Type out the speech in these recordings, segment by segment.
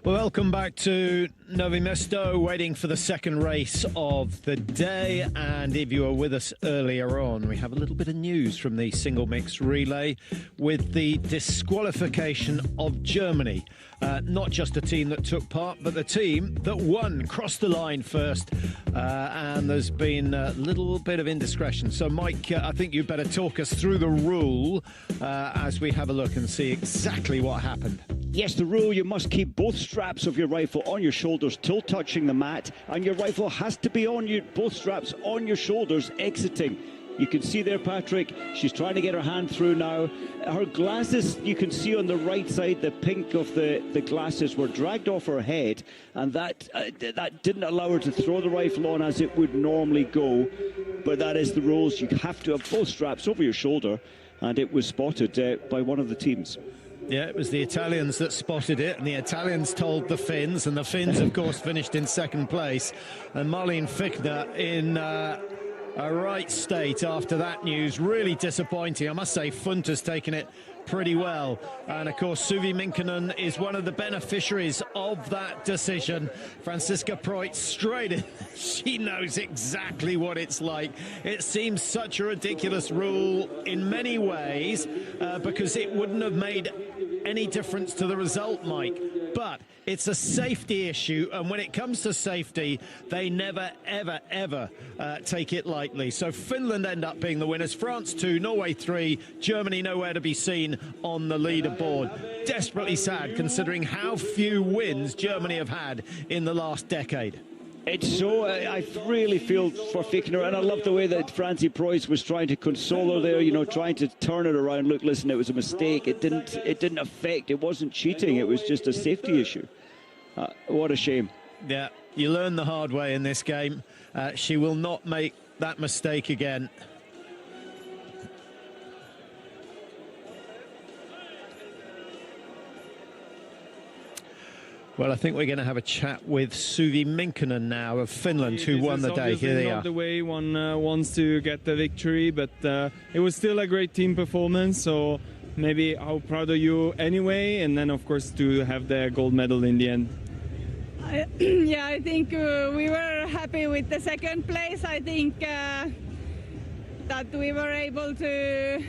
Well, welcome back to Novе-Место, waiting for the second race of the day. And if you were with us earlier on, we have a little bit of news from the single mixed relay with the disqualification of Germany. Not just the team that took part, but the team that won, crossed the line first. And there's been a little bit of indiscretion. So, Mike, I think you better talk us through the rule as we have a look and see exactly what happened. Yes, the rule, you must keep both straps of your rifle on your shoulders till touching the mat, and your rifle has to be on you, both straps on your shoulders exiting. You can see there, Patrick, she's trying to get her hand through now. Her glasses, you can see on the right side, the pink of the glasses were dragged off her head, and that didn't allow her to throw the rifle on as it would normally go. But that is the rules. You have to have both straps over your shoulder, and it was spotted by one of the teams. Yeah, it was the Italians that spotted it, and the Italians told the Finns, and the Finns, of course, finished in second place. And Marlene Fichtner in a right state after that news. Really disappointing. I must say, Funt has taken it pretty well. And, of course, Suvi Minkkinen is one of the beneficiaries of that decision. Franziska Preuss straight in. She knows exactly what it's like. It seems such a ridiculous rule in many ways because it wouldn't have made any difference to the result, Mike. But it's a safety issue, and when it comes to safety, they never, ever, ever take it lightly. So Finland end up being the winners. France 2, Norway 3, Germany nowhere to be seen on the leaderboard. Desperately sad, considering how few wins Germany have had in the last decade. It's so, I really feel for Fichtner, and I love the way that Franzi Preuss was trying to console her there, you know, trying to turn it around. Look, listen, it was a mistake. It didn't affect, it wasn't cheating, it was just a safety issue. What a shame. Yeah, you learn the hard way in this game. She will not make that mistake again. Well, I think we're going to have a chat with Suvi Minkkinen now of Finland, who won the day. Here they are. Not the way one wants to get the victory, but it was still a great team performance. So maybe how proud of you anyway, and then of course to have the gold medal in the end. Yeah, I think we were happy with the second place. I think that we were able to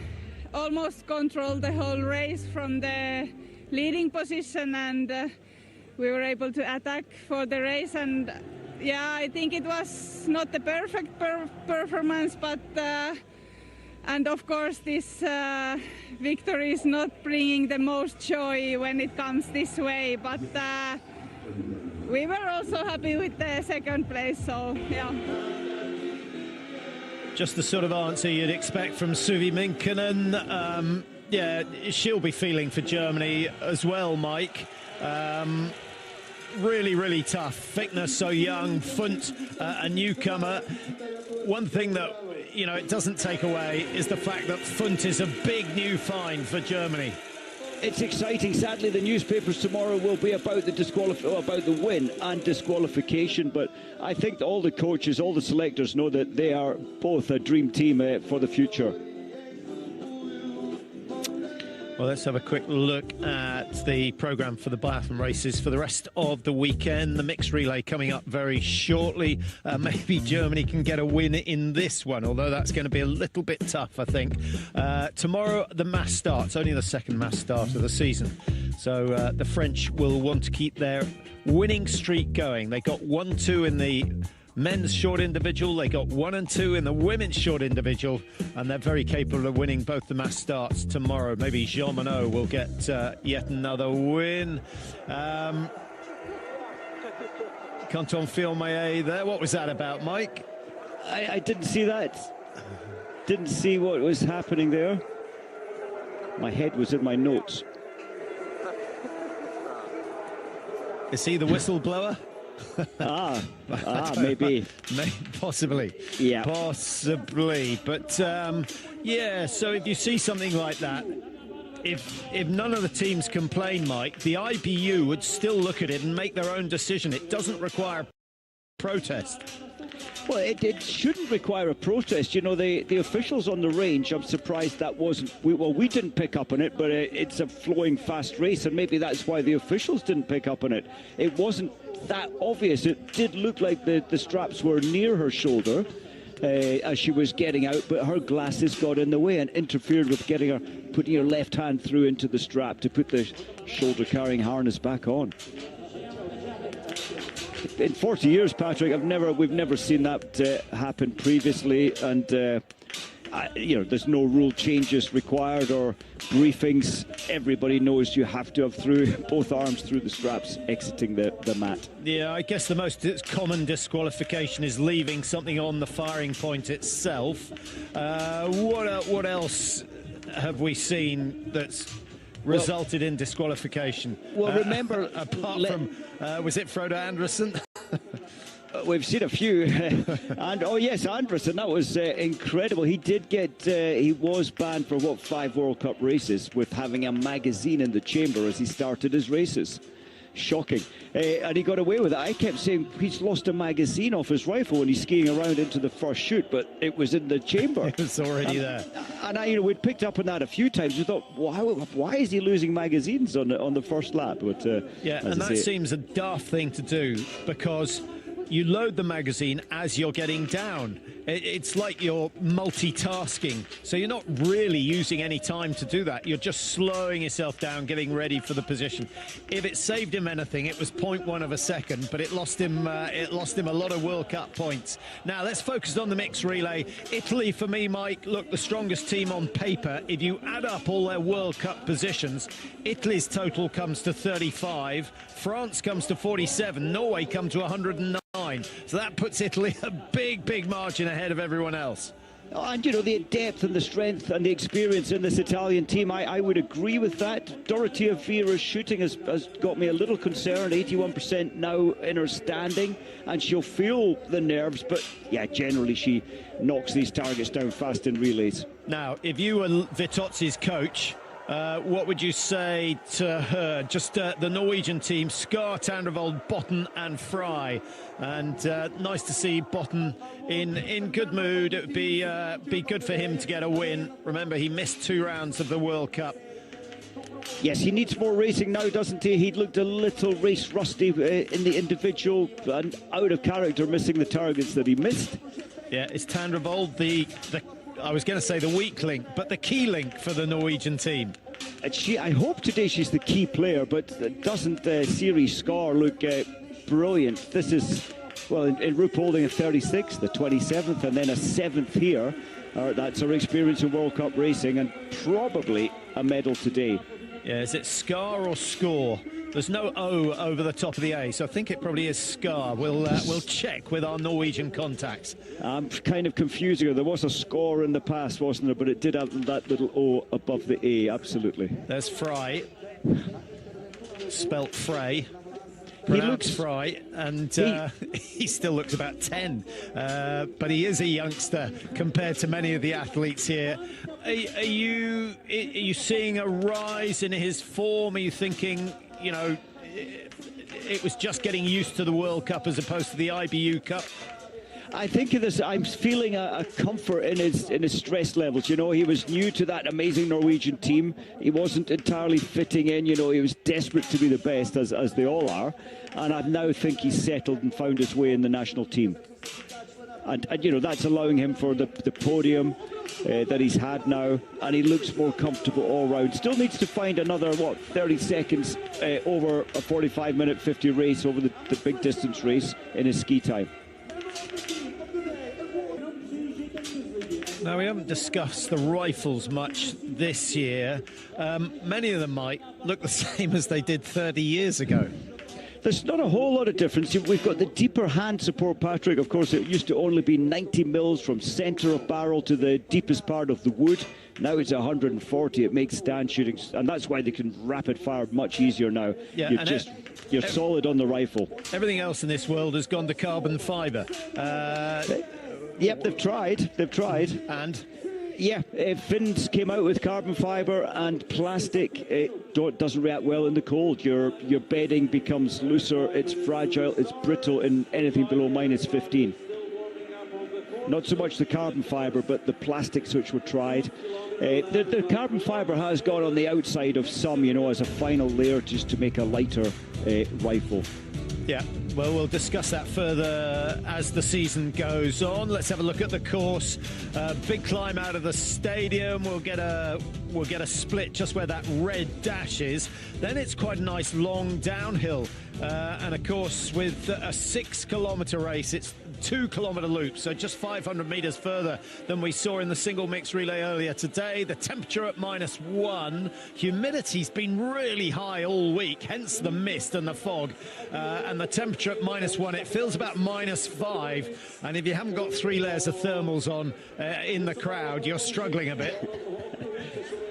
almost control the whole race from the leading position, and we were able to attack for the race. And yeah, I think it was not the perfect performance, but and of course this victory is not bringing the most joy when it comes this way, but we were also happy with the second place, so yeah. Just the sort of answer you'd expect from Suvi Minkkinen. Yeah, she'll be feeling for Germany as well, Mike. Really, really tough. Fichtner so young, Funt a newcomer. One thing that, you know, it doesn't take away is the fact that Funt is a big new find for Germany. It's exciting. Sadly, the newspapers tomorrow will be about the win and disqualification. But I think all the coaches, all the selectors know that they are both a dream team for the future. Well, let's have a quick look at the programme for the biathlon races for the rest of the weekend. The mixed relay coming up very shortly. Maybe Germany can get a win in this one, although that's going to be a little bit tough, I think. Tomorrow, the mass starts, only the second mass start of the season. So the French will want to keep their winning streak going. They got 1-2 in the men's short individual, they got 1 and 2 in the women's short individual, and they're very capable of winning both the mass starts tomorrow. Maybe Jean Monod will get yet another win. Canton Fiormaillet there. What was that about, Mike? I didn't see that. Didn't see what was happening there. My head was in my notes. Is he the whistleblower? Maybe. Possibly. Yeah. Possibly. But, yeah, so if you see something like that, if none of the teams complain, Mike, the IBU would still look at it and make their own decision. It doesn't require protest. Well, it shouldn't require a protest. You know, the officials on the range, I'm surprised that wasn't... we didn't pick up on it, but it's a flowing, fast race, and maybe that's why the officials didn't pick up on it. It wasn't that obvious. It did look like the straps were near her shoulder as she was getting out, but her glasses got in the way and interfered with putting her left hand through into the strap to put the shoulder-carrying harness back on. In 40 years, Patrick, we've never seen that happen previously, and you know, there's no rule changes required or briefings. Everybody knows you have to have both arms through the straps exiting the mat. Yeah, I guess the most common disqualification is leaving something on the firing point itself. What else have we seen that's resulted in disqualification? Well, remember, apart from was it Frodo Anderson? We've seen a few, and oh yes, Anderson, that was incredible. He did get, he was banned for 5 World Cup races with having a magazine in the chamber as he started his races. Shocking. And he got away with it. I kept saying he's lost a magazine off his rifle when he's skiing around into the first shoot, but it was in the chamber. It was already there. And we'd picked up on that a few times. We thought, why is he losing magazines on the first lap? But yeah, and that seems a daft thing to do, because you load the magazine as you're getting down. It's like you're multitasking, so you're not really using any time to do that. You're just slowing yourself down, getting ready for the position. If it saved him anything, it was 0.1 of a second, but it lost him a lot of World Cup points. Now let's focus on the mixed relay. Italy, for me, Mike, look, the strongest team on paper. If you add up all their World Cup positions, Italy's total comes to 35, France comes to 47, Norway come to 109. So that puts Italy a big margin ahead of everyone else. And, you know, the depth and the strength and the experience in this Italian team, I would agree with that. Dorothea Vera's shooting has got me a little concerned. 81% now in her standing, and she'll feel the nerves, but, yeah, generally she knocks these targets down fast in relays. Now, if you were Vitozzi's coach, what would you say to her? Just the Norwegian team, Skar, Tandrevold, Botten and Fry. And nice to see Botten in good mood. It would be good for him to get a win. Remember, he missed 2 rounds of the World Cup. Yes, he needs more racing now, doesn't he? He looked a little race rusty in the individual and out of character, missing the targets that he missed. Yeah, it's Tandrevold the I was going to say the weak link, but the key link for the Norwegian team. I hope today she's the key player, but doesn't Siri Skar look brilliant? This is, well, in Rupp holding a 36th, the 27th, and then a 7th here. That's her experience in World Cup racing, and probably a medal today. Yeah, is it Skar or Score? There's no O over the top of the A, so I think it probably is Skar. We'll check with our Norwegian contacts. I'm kind of confusing her. There was a score in the past, wasn't there? But it did have that little O above the A, absolutely. There's Fry, spelt Frey. He looks Fry, and he still looks about 10, but he is a youngster compared to many of the athletes here. Are you seeing a rise in his form? Are you thinking, you know, it was just getting used to the World Cup as opposed to the IBU Cup? I think of this, I'm feeling a comfort in his stress levels. You know, he was new to that amazing Norwegian team. He wasn't entirely fitting in. You know, he was desperate to be the best, as they all are. And I now think he's settled and found his way in the national team. And you know, that's allowing him for the podium that he's had now. And he looks more comfortable all round. Still needs to find another, 30 seconds over a 45-minute 50 race, over the big distance race in his ski time. Now, we haven't discussed the rifles much this year. Many of them might look the same as they did 30 years ago. There's not a whole lot of difference. We've got the deeper hand support, Patrick. Of course, it used to only be 90 mils from centre of barrel to the deepest part of the wood. Now it's 140. It makes stand shooting, and that's why they can rapid fire much easier now. Yeah, you're solid on the rifle. Everything else in this world has gone to carbon fibre. Yep, they've tried. And? Yeah, Finns came out with carbon fibre and plastic. It doesn't react well in the cold. Your bedding becomes looser, it's fragile, it's brittle in anything below -15. not so much the carbon fibre, but the plastics which were tried. The carbon fibre has gone on the outside of some, you know, as a final layer just to make a lighter rifle. Yeah, well, we'll discuss that further as the season goes on. Let's have a look at the course. Big climb out of the stadium. We'll get a split just where that red dash is. Then it's quite a nice long downhill. And of course, with a 6-kilometre race, it's 2-kilometre loop, so just 500 metres further than we saw in the single mixed relay earlier today. The temperature at -1. Humidity's been really high all week, hence the mist and the fog. And the temperature at -1, it feels about -5. And if you haven't got 3 layers of thermals on in the crowd, you're struggling a bit.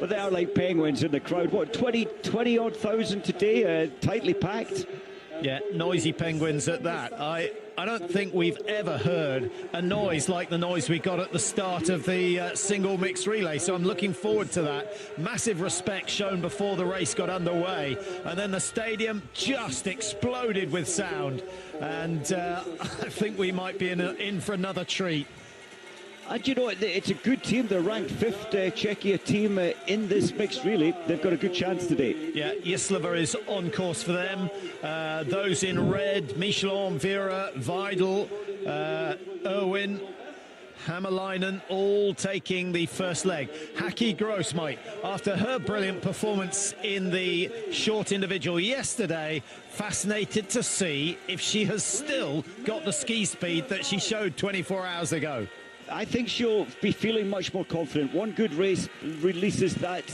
But they are like penguins in the crowd. What, 20 odd thousand today, tightly packed? Yeah, noisy penguins at that. I don't think we've ever heard a noise like the noise we got at the start of the single mixed relay, so I'm looking forward to that. Massive respect shown before the race got underway, and then the stadium just exploded with sound, and I think we might be in for another treat. And you know, it's a good team. They're ranked 5th Czechia team in this mixed relay. They've got a good chance today. Yeah, Jislava is on course for them. Those in red, Michelin, Vera, Vidal, Erwin, Hämäläinen, all taking the first leg. Haki Gross, Mike, after her brilliant performance in the short individual yesterday, fascinated to see if she has still got the ski speed that she showed 24 hours ago. I think she'll be feeling much more confident. One good race releases that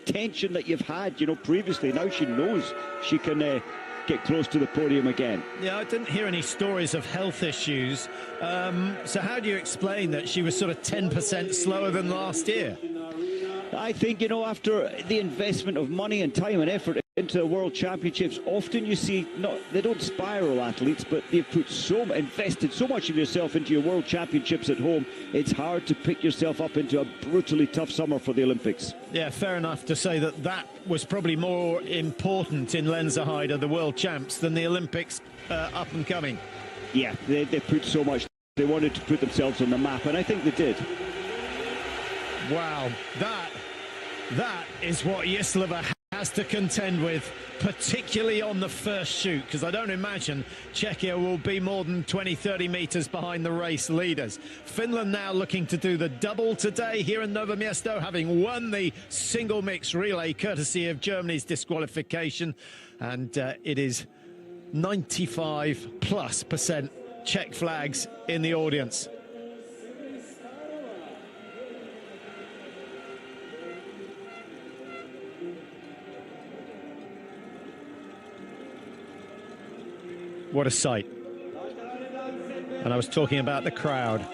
tension that you've had, you know, previously. Now she knows she can get close to the podium again. Yeah, I didn't hear any stories of health issues. So how do you explain that she was sort of 10% slower than last year? I think, you know, after the investment of money and time and effort into the World Championships, often you see, they don't spiral, athletes, but they've invested so much of yourself into your World Championships at home, it's hard to pick yourself up into a brutally tough summer for the Olympics. Yeah, fair enough to say that was probably more important in Lenzerheide, the World Champs, than the Olympics up and coming. Yeah, they put so much. They wanted to put themselves on the map, and I think they did. Wow, that is what Jislava has to contend with, particularly on the first shoot, because I don't imagine Czechia will be more than 20-30 metres behind the race leaders. Finland now looking to do the double today here in Novе-Mesto, having won the single mixed relay courtesy of Germany's disqualification, and it is 95+% Czech flags in the audience. What a sight. And I was talking about the crowd.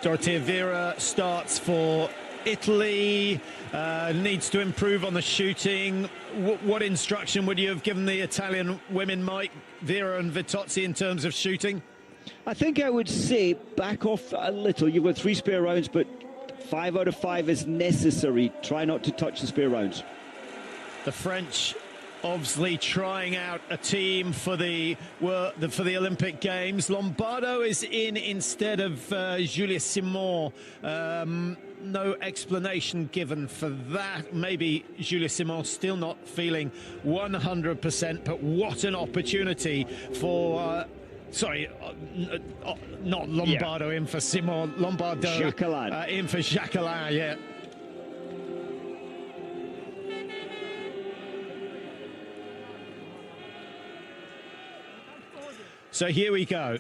Dorothea Vera starts for Italy, needs to improve on the shooting. What instruction would you have given the Italian women, Mike, Vera and Vitozzi, in terms of shooting? I think I would say back off a little. You've got 3 spare rounds, but 5 out of 5 is necessary. Try not to touch the spare rounds. The French obviously trying out a team for the Olympic Games. Lombardo is in instead of Julia Simon. No explanation given for that. Maybe Julia Simon still not feeling 100%, but what an opportunity for not Lombardo, in for Simon. Lombardo in for Jacquelin, yeah. So here we go,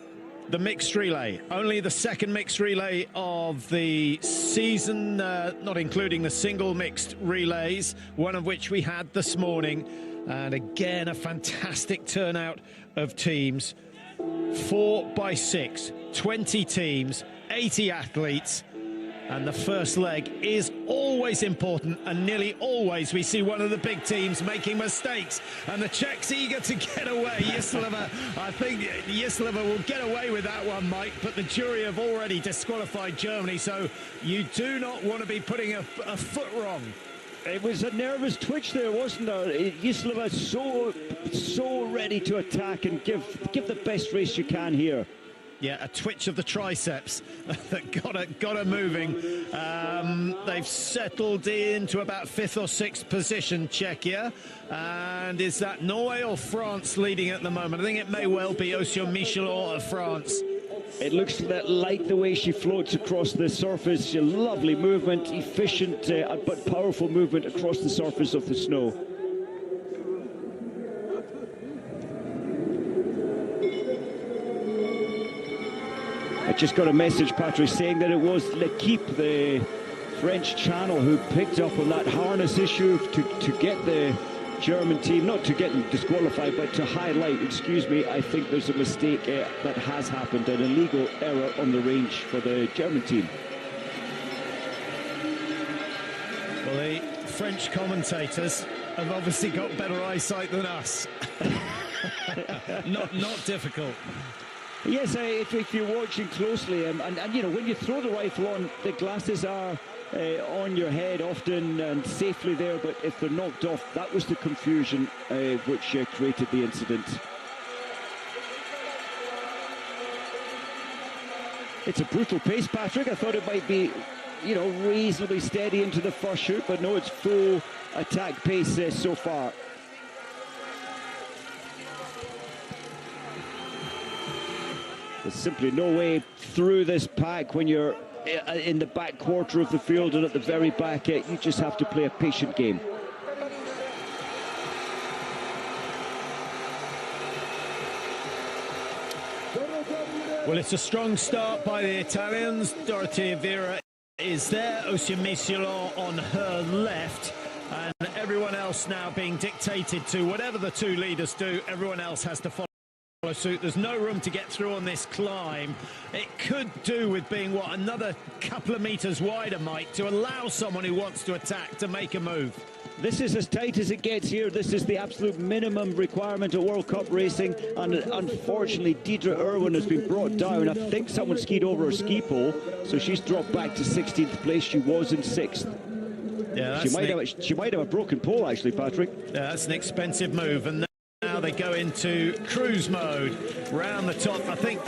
the mixed relay, only the second mixed relay of the season, not including the single mixed relays, one of which we had this morning. And again, a fantastic turnout of teams, 4x6, 20 teams, 80 athletes. And the first leg is always important, and nearly always we see one of the big teams making mistakes. And the Czechs eager to get away. Jislava, I think Jislava will get away with that one, Mike, but the jury have already disqualified Germany, so you do not want to be putting a foot wrong. It was a nervous twitch there, wasn't there? Jislava so ready to attack and give the best race you can here. Yeah, a twitch of the triceps that got her moving. They've settled into about 5th or 6th position, Czechia. And is that Norway or France leading at the moment? I think it may well be Michelot of France. It looks like the way she floats across the surface. A lovely movement, efficient but powerful movement across the surface of the snow. I just got a message, Patrick, saying that it was L'Equipe, the French channel, who picked up on that harness issue to get the German team, not to get them disqualified, but to highlight, excuse me, I think there's a mistake that has happened, an illegal error on the range for the German team. Well, the French commentators have obviously got better eyesight than us. not difficult. Yes, if you're watching closely, and you know, when you throw the rifle on, the glasses are on your head often and safely there, but if they're knocked off, that was the confusion which created the incident. It's a brutal pace, Patrick. I thought it might be, you know, reasonably steady into the first shoot, but no, it's full attack pace so far. There's simply no way through this pack when you're in the back quarter of the field and at the very back. You just have to play a patient game. Well, it's a strong start by the Italians. Dorothea Vera is there, Michelot on her left, and everyone else now being dictated to. Whatever the two leaders do, everyone else has to follow suit. There's no room to get through on this climb. It could do with being, what, another couple of meters wider, Mike, to allow someone who wants to attack to make a move. This is as tight as it gets here. This is the absolute minimum requirement of World Cup racing, and unfortunately Deidre Irwin has been brought down. I think someone skied over her ski pole, so she's dropped back to 16th place. She was in 6th. Yeah, she might have a broken pole, actually, Patrick. Yeah, that's an expensive move, and now they go into cruise mode round the top. I think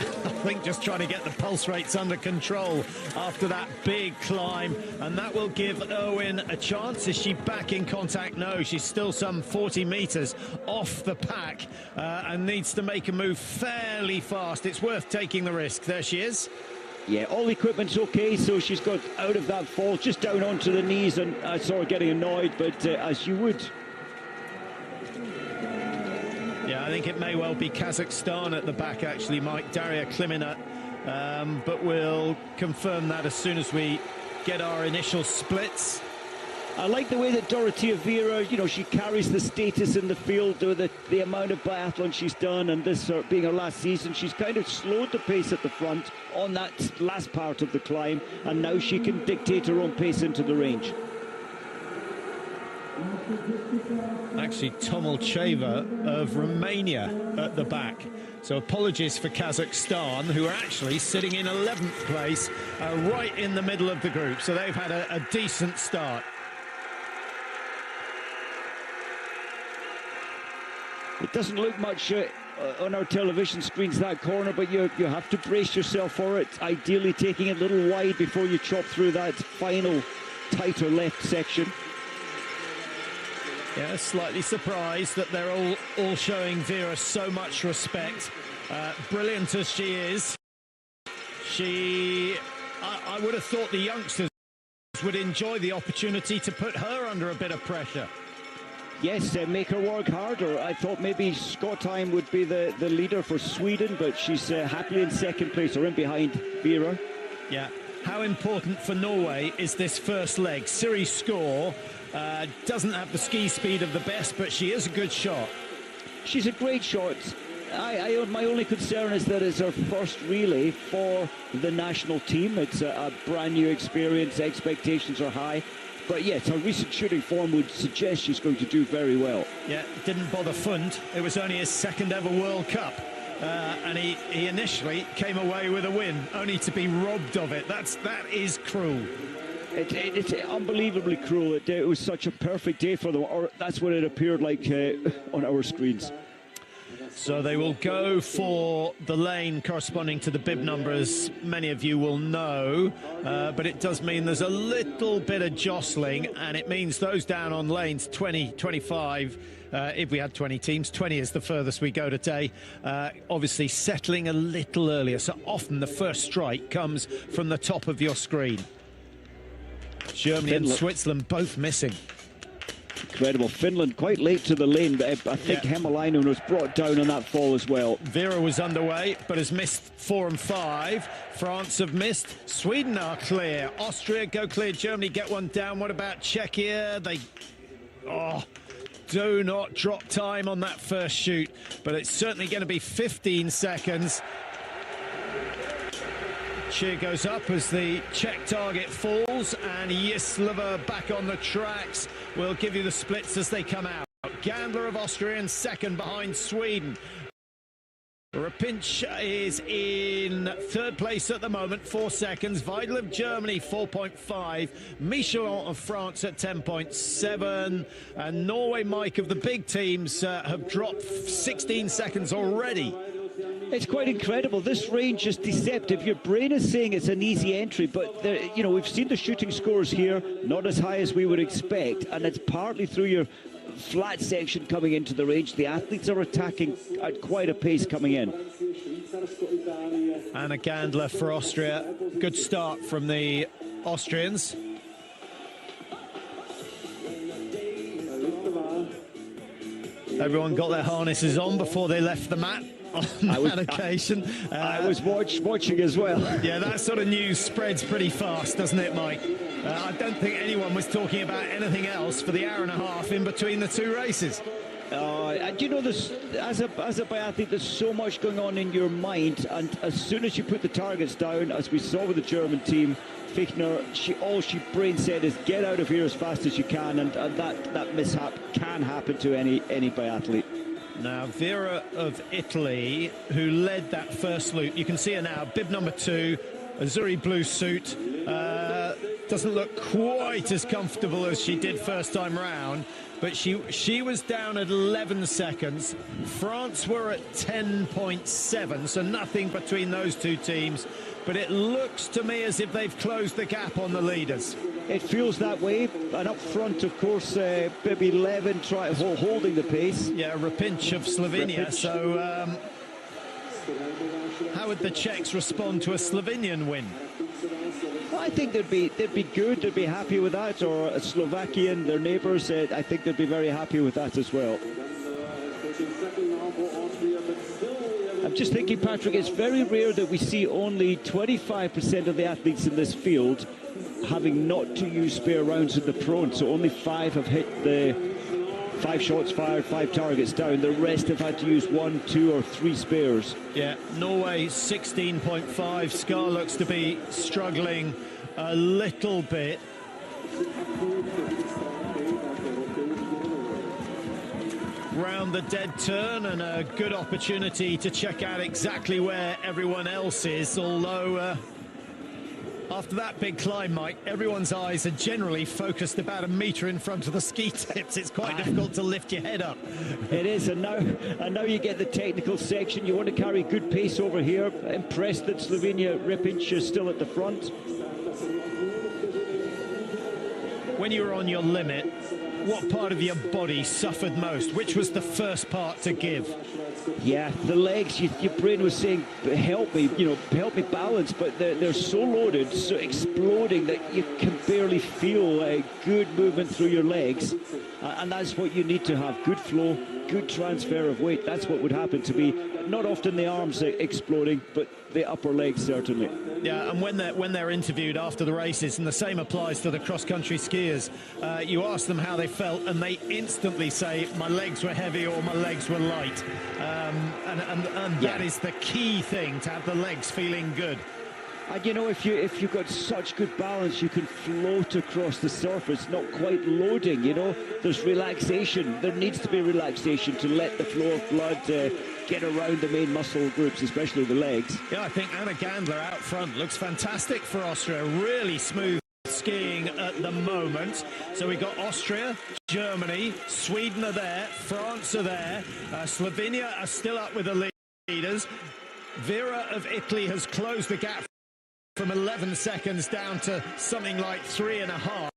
just trying to get the pulse rates under control after that big climb, and that will give Irwin a chance. Is she back in contact? No, she's still some 40 meters off the pack and needs to make a move fairly fast. It's worth taking the risk. There she is. Yeah, all equipment's okay, so she's got out of that fall, just down onto the knees, and I saw her getting annoyed, but as you would. Yeah, I think it may well be Kazakhstan at the back, actually, Mike. Daria Klimina, but we'll confirm that as soon as we get our initial splits. I like the way that Dorothea Vera, you know, she carries the status in the field with the amount of biathlon she's done, and this being her last season, she's kind of slowed the pace at the front on that last part of the climb, and now she can dictate her own pace into the range. Actually, Tomilcheva of Romania at the back. So apologies for Kazakhstan, who are actually sitting in 11th place, right in the middle of the group. So they've had a decent start. It doesn't look much on our television screens, that corner, but you have to brace yourself for it, ideally taking it a little wide before you chop through that final tighter left section. Yeah, slightly surprised that they're all showing Vera so much respect. Brilliant as she is, I would have thought the youngsters would enjoy the opportunity to put her under a bit of pressure. Yes, make her work harder. I thought maybe Skottheim would be the leader for Sweden, but she's happily in 2nd place, or in behind Vera. Yeah, how important for Norway is this first leg? Siri Skår doesn't have the ski speed of the best, but she is a good shot. She's a great shot. My only concern is that it's her first relay for the national team. It's a brand new experience, expectations are high. But yes, her recent shooting form would suggest she's going to do very well. Yeah, didn't bother Fund. It was only his 2nd ever World Cup. And he initially came away with a win, only to be robbed of it. That is cruel. It's unbelievably cruel. It was such a perfect day for them, or that's what it appeared like on our screens. So they will go for the lane corresponding to the bib number, as many of you will know, but it does mean there's a little bit of jostling, and it means those down on lanes 20, 25, if we had 20 teams, 20 is the furthest we go today, obviously settling a little earlier. So often the first strike comes from the top of your screen. Germany and Switzerland both missing. Incredible. Finland quite late to the lane, but I think Hämäläinen was brought down on that fall as well. Vera was underway, but has missed 4 and 5. France have missed. Sweden are clear. Austria go clear. Germany get one down. What about Czechia? They do not drop time on that first shoot, but it's certainly going to be 15 seconds. Cheer goes up as the Czech target falls, and Jislova back on the tracks. We'll give you the splits as they come out. Gandler of Austria in second behind Sweden. Rapinch is in third place at the moment, 4 seconds. Weidel of Germany, 4.5. Michelin of France at 10.7. And Norway, Mike, of the big teams have dropped 16 seconds already. It's quite incredible. This range is deceptive. Your brain is saying it's an easy entry, but you know, we've seen the shooting scores here, not as high as we would expect, and it's partly through your flat section coming into the range. The athletes are attacking at quite a pace coming in. Anna Gandler for Austria. Good start from the Austrians. Everyone got their harnesses on before they left the mat on that occasion. I was watching as well. Yeah, that sort of news spreads pretty fast, doesn't it, Mike? I don't think anyone was talking about anything else for the hour and a half in between the two races. And you know, as a biathlete, there's so much going on in your mind, and as soon as you put the targets down, as we saw with the German team, Fichtner, all she brain said is get out of here as fast as you can, and that mishap can happen to any biathlete. Now, Vera of Italy, who led that first loop, you can see her now, bib number 2, Azzurri blue suit, doesn't look quite as comfortable as she did first time round, but she was down at 11 seconds. France were at 10.7, so nothing between those two teams, but it looks to me as if they've closed the gap on the leaders. It feels that way, and up front, of course, maybe Levin holding the pace. Yeah, Rapinch of Slovenia. Rapinch. So how would the Czechs respond to a Slovenian win? Well, I think they'd be good, they'd be happy with that, or a Slovakian, their neighbours, I think they'd be very happy with that as well. I'm just thinking, Patrick, it's very rare that we see only 25% of the athletes in this field having not to use spare rounds in the prone, so only 5 have hit the 5 shots fired, 5 targets down. The rest have had to use 1, 2 or 3 spares. Yeah, Norway 16.5. Scar looks to be struggling a little bit. Round the dead turn, and a good opportunity to check out exactly where everyone else is, although after that big climb, Mike, everyone's eyes are generally focused about a metre in front of the ski tips. It's quite difficult to lift your head up. It is, and now you get the technical section. You want to carry good pace over here. Impressed that Slovenia Rapinch is still at the front. When you were on your limit, what part of your body suffered most? Which was the first part to give? Yeah, the legs. Your brain was saying, help me, help me balance, but they're so loaded, so exploding that you can barely feel a good movement through your legs, and that's what you need to have. Good flow, good transfer of weight. That's what would happen to me. Not often the arms exploding, but the upper legs certainly. Yeah, and when they're interviewed after the races, and the same applies to the cross-country skiers, you ask them how they felt, and they instantly say, my legs were heavy or my legs were light. And that is the key thing, to have the legs feeling good. And if you've got such good balance, you can float across the surface, not quite loading, There's relaxation. There needs to be relaxation to let the flow of blood get around the main muscle groups, especially the legs. Yeah, I think Anna Gandler out front looks fantastic for Austria. Really smooth skiing at the moment. So we've got Austria, Germany, Sweden are there, France are there, Slovenia are still up with the leaders. Vera of Italy has closed the gap from 11 seconds down to something like 3.5.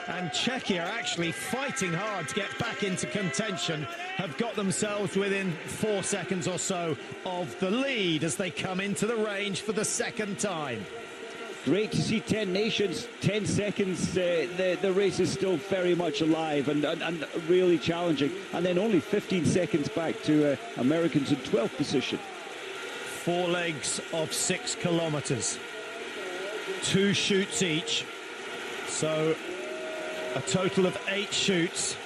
And Czechia are actually fighting hard to get back into contention, have got themselves within 4 seconds or so of the lead as they come into the range for the second time. Great to see 10 nations, 10 seconds. The race is still very much alive and really challenging. And then only 15 seconds back to Americans in 12th position. 4 legs of 6 kilometers, 2 chutes each. So a total of 8 chutes.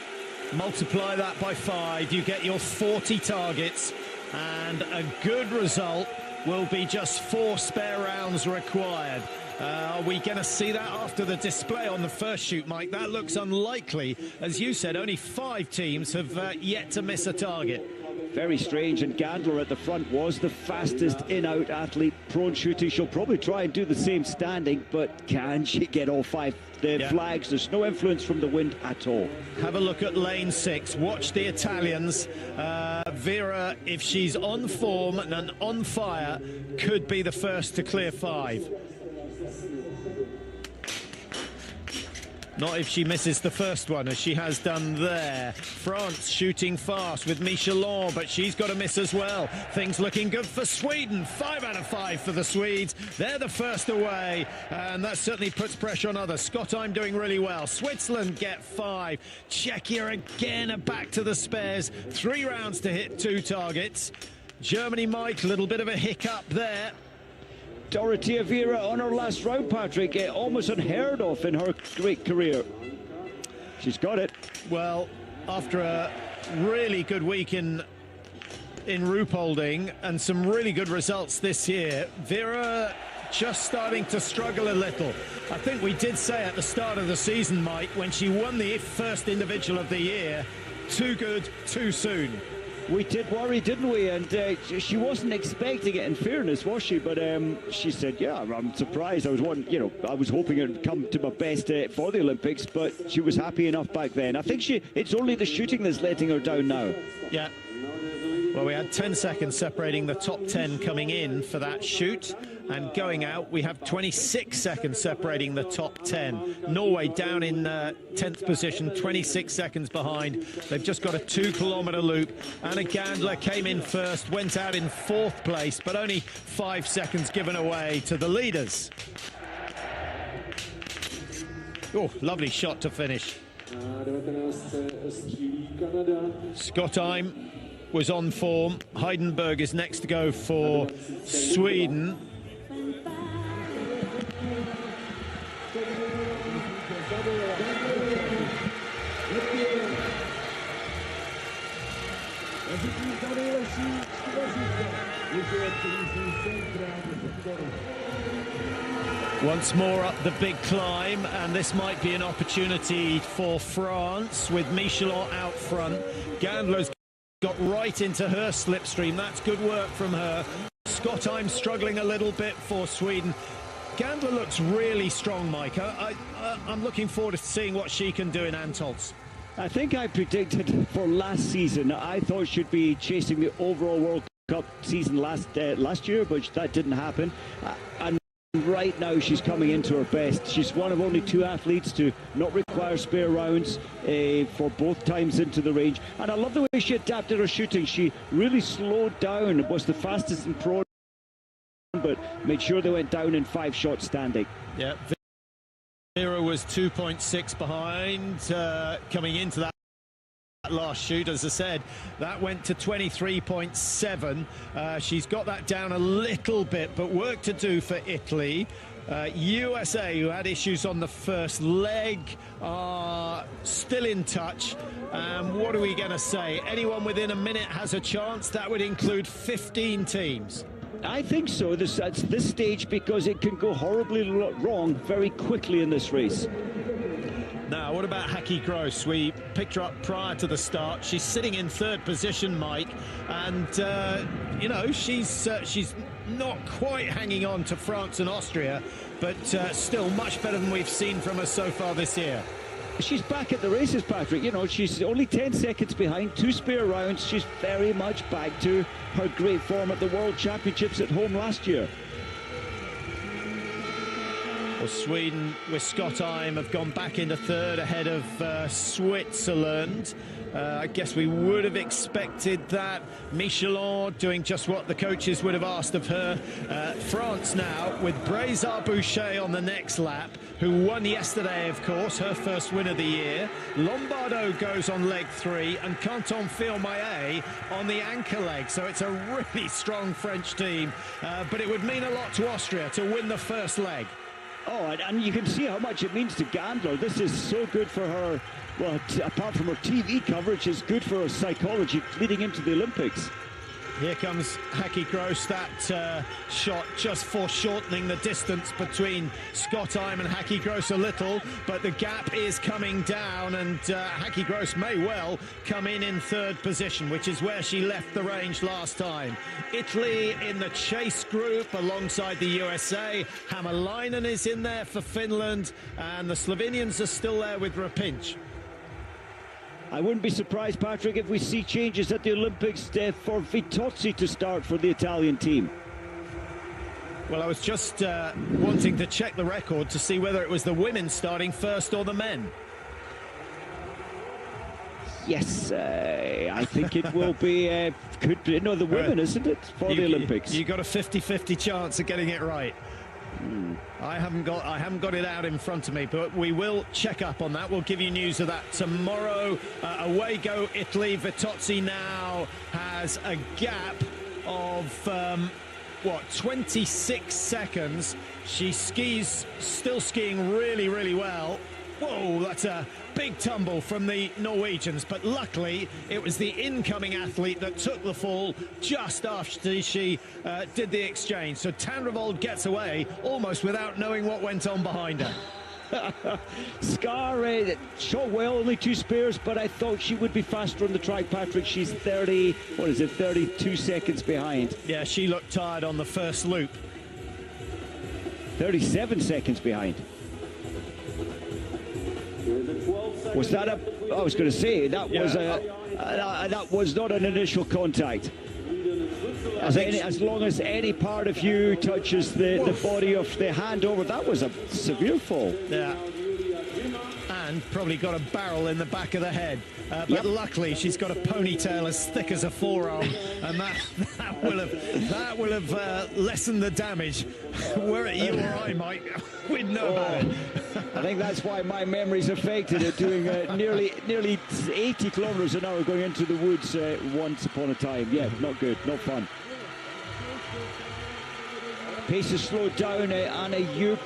Multiply that by 5, you get your 40 targets, and a good result will be just 4 spare rounds required. Are we going to see that after the display on the first chute, Mike? That looks unlikely. As you said, only 5 teams have yet to miss a target. Very strange, and Gandler at the front was the fastest in-out athlete, prone shooting. She'll probably try and do the same standing, but can she get all 5 flags? There's no influence from the wind at all. Have a look at lane 6. Watch the Italians. Vera, if she's on form and on fire, could be the first to clear 5. Not if she misses the first one, as she has done there. France shooting fast with Michelin, but she's got a miss as well. Things looking good for Sweden. 5 out of 5 for the Swedes. They're the first away, and that certainly puts pressure on others. Scottheim doing really well. Switzerland get 5. Czechia again are back to the spares. 3 rounds to hit 2 targets. Germany, Mike, a little bit of a hiccup there. Dorothea Vera on her last round, Patrick, almost unheard of in her great career. She's got it. Well, after a really good week in Ruhpolding and some really good results this year, Vera just starting to struggle a little. I think we did say at the start of the season, Mike, when she won the first individual of the year, too good, too soon. We did worry, didn't we? And she wasn't expecting it, in fairness, was she? But she said, yeah, I'm surprised. I was hoping it would come to my best for the Olympics, but she was happy enough back then. I think it's only the shooting that's letting her down now. Yeah. Well, we had 10 seconds separating the top 10 coming in for that shoot, and going out we have 26 seconds separating the top 10. Norway down in 10th position, 26 seconds behind. They've just got a 2-kilometer loop. Anna Gandler came in first, went out in 4th place, but only 5 seconds given away to the leaders. Oh, lovely shot to finish. Scottheim was on form. Heidenberg is next to go for Sweden. Once more up the big climb, and this might be an opportunity for France with Michelin out front. Gandler's got right into her slipstream. That's good work from her. Scottheim struggling a little bit for Sweden. Gandler looks really strong, Mike. I'm looking forward to seeing what she can do in Antolz. I think I predicted for last season. I thought she'd be chasing the overall World Cup season last year, but that didn't happen. And right now she's coming into her best. She's one of only 2 athletes to not require spare rounds for both times into the range. And I love the way she adapted her shooting. She really slowed down, was the fastest in pro, but made sure they went down in 5 shots standing. Yeah, Vera was 2.6 behind coming into that last shoot. As I said, that went to 23.7. She's got that down a little bit, but work to do for Italy. USA, who had issues on the first leg, are still in touch. What are we going to say? Anyone within a minute has a chance. That would include 15 teams. I think so, at this stage, because it can go horribly wrong very quickly in this race. Now, what about Haki Gross? We picked her up prior to the start. She's sitting in 3rd position, Mike, and you know, she's not quite hanging on to France and Austria, but still much better than we've seen from her so far this year. She's back at the races, Patrick. You know, she's only 10 seconds behind, 2 spare rounds. She's very much back to her great form at the World Championships at home last year. Well, Sweden with Scott Eim have gone back into third ahead of Switzerland. I guess we would have expected that. Michelin doing just what the coaches would have asked of her. France now with Brézard-Boucher on the next lap, who won yesterday, of course, her first win of the year. Lombardo goes on leg 3 and Canton Firmaillet on the anchor leg. So it's a really strong French team, but it would mean a lot to Austria to win the first leg. Oh, and you can see how much it means to Gandler. This is so good for her. Well, apart from her TV coverage, it's good for her psychology leading into the Olympics. Here comes Haki Gross, that shot just foreshortening the distance between Scott Eim and Haki Gross a little, but the gap is coming down, and Haki Gross may well come in third position, which is where she left the range last time. Italy in the chase group alongside the USA. Hämäläinen is in there for Finland, and the Slovenians are still there with Rapinch. I wouldn't be surprised, Patrick, if we see changes at the Olympics for Vitozzi to start for the Italian team. Well, I was just wanting to check the record to see whether it was the women starting first or the men. Yes, I think it will be, could be, no, the women, isn't it, for the Olympics? You got a 50-50 chance of getting it right. I haven't got it out in front of me, but we will check up on that. We'll give you news of that tomorrow. Away go Italy. Vitozzi now has a gap of 26 seconds. She still skiing really well. Whoa, that's a big tumble from the Norwegians, but luckily it was the incoming athlete that took the fall just after she did the exchange. So Tandrevold gets away almost without knowing what went on behind her. Scar shot well, only 2 spares, but I thought she would be faster on the track, Patrick. She's 32 seconds behind. Yeah, she looked tired on the first loop. 37 seconds behind. Was that I was going to say that was that was not an initial contact. As long as any part of you touches the body of the hand over, that was a severe fall. Yeah. And probably got a barrel in the back of the head. But luckily she's got a ponytail as thick as a forearm, and that will have lessened the damage. Were it you or I, Mike, we'd know about it. I think that's why my memory's affected it, doing nearly 80 kilometers an hour going into the woods once upon a time. Yeah, not good, not fun. Pace is slowed down. Anna Jupp,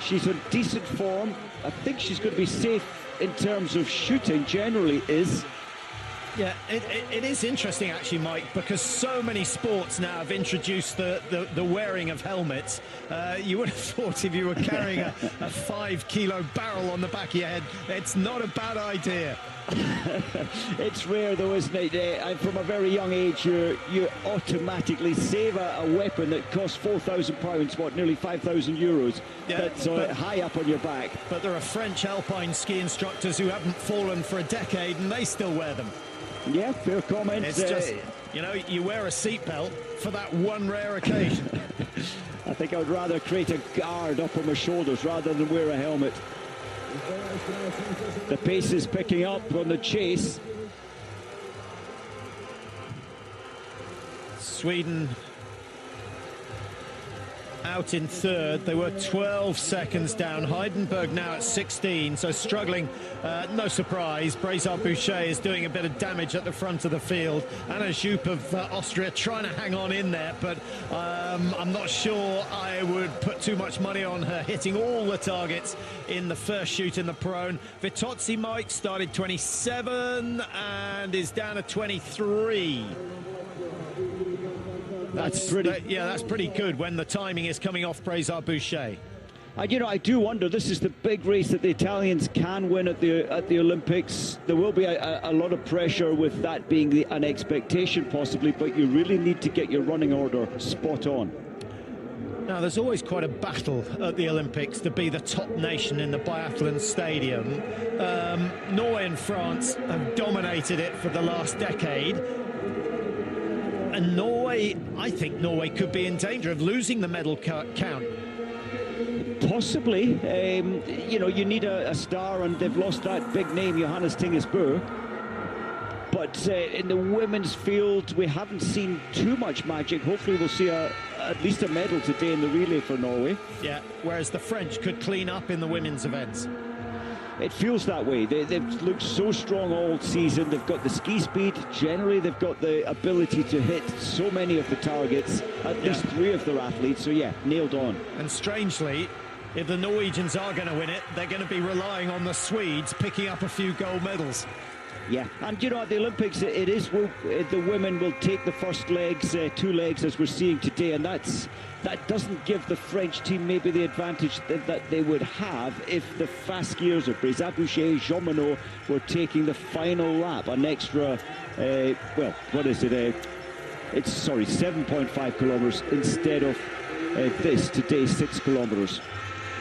she's in decent form. I think she's going to be safe in terms of shooting, generally is. Yeah, it is interesting actually, Mike, because so many sports now have introduced the wearing of helmets. You would have thought if you were carrying a 5-kilo barrel on the back of your head, it's not a bad idea. It's rare though, isn't it? And from a very young age, you automatically save a weapon that costs £4,000, nearly 5,000 euros. Yeah, that's high up on your back. But there are French alpine ski instructors who haven't fallen for a decade and they still wear them. Yeah, fair comment. It's just, you know, you wear a seatbelt for that one rare occasion. I think I would rather create a guard up on my shoulders rather than wear a helmet. The pace is picking up on the chase. Sweden out in third. They were 12 seconds down. Heidenberg now at 16, so struggling. No surprise. Brézard-Boucher is doing a bit of damage at the front of the field. Anna Jupp of Austria trying to hang on in there, but I'm not sure I would put too much money on her hitting all the targets in the first shoot in the prone. Vitozzi, Mike, started 27 and is down to 23. That's pretty good when the timing is coming off Brézard-Boucher. And you know, I do wonder, this is the big race that the Italians can win at the Olympics. There will be a lot of pressure with that being an expectation possibly, but you really need to get your running order spot on. Now, there's always quite a battle at the Olympics to be the top nation in the biathlon stadium. Norway and France have dominated it for the last decade. And Norway, I think Norway could be in danger of losing the medal count. Possibly. You know, you need a star, and they've lost that big name, Johannes Tingesbø. But in the women's field, we haven't seen too much magic. Hopefully we'll see at least a medal today in the relay for Norway. Yeah, whereas the French could clean up in the women's events. It feels that way. They've looked so strong all season. They've got the ski speed. Generally, they've got the ability to hit so many of the targets, at least 3 of their athletes. So, yeah, nailed on. And strangely, if the Norwegians are going to win it, they're going to be relying on the Swedes picking up a few gold medals. Yeah, and you know, at the Olympics, the women will take the first legs, 2 legs, as we're seeing today, and that doesn't give the French team maybe the advantage that they would have if the fast skiers of Brézaboucher, Jean Monod were taking the final lap, an extra, well, what is it? It's 7.5 kilometers instead of today's 6 kilometers.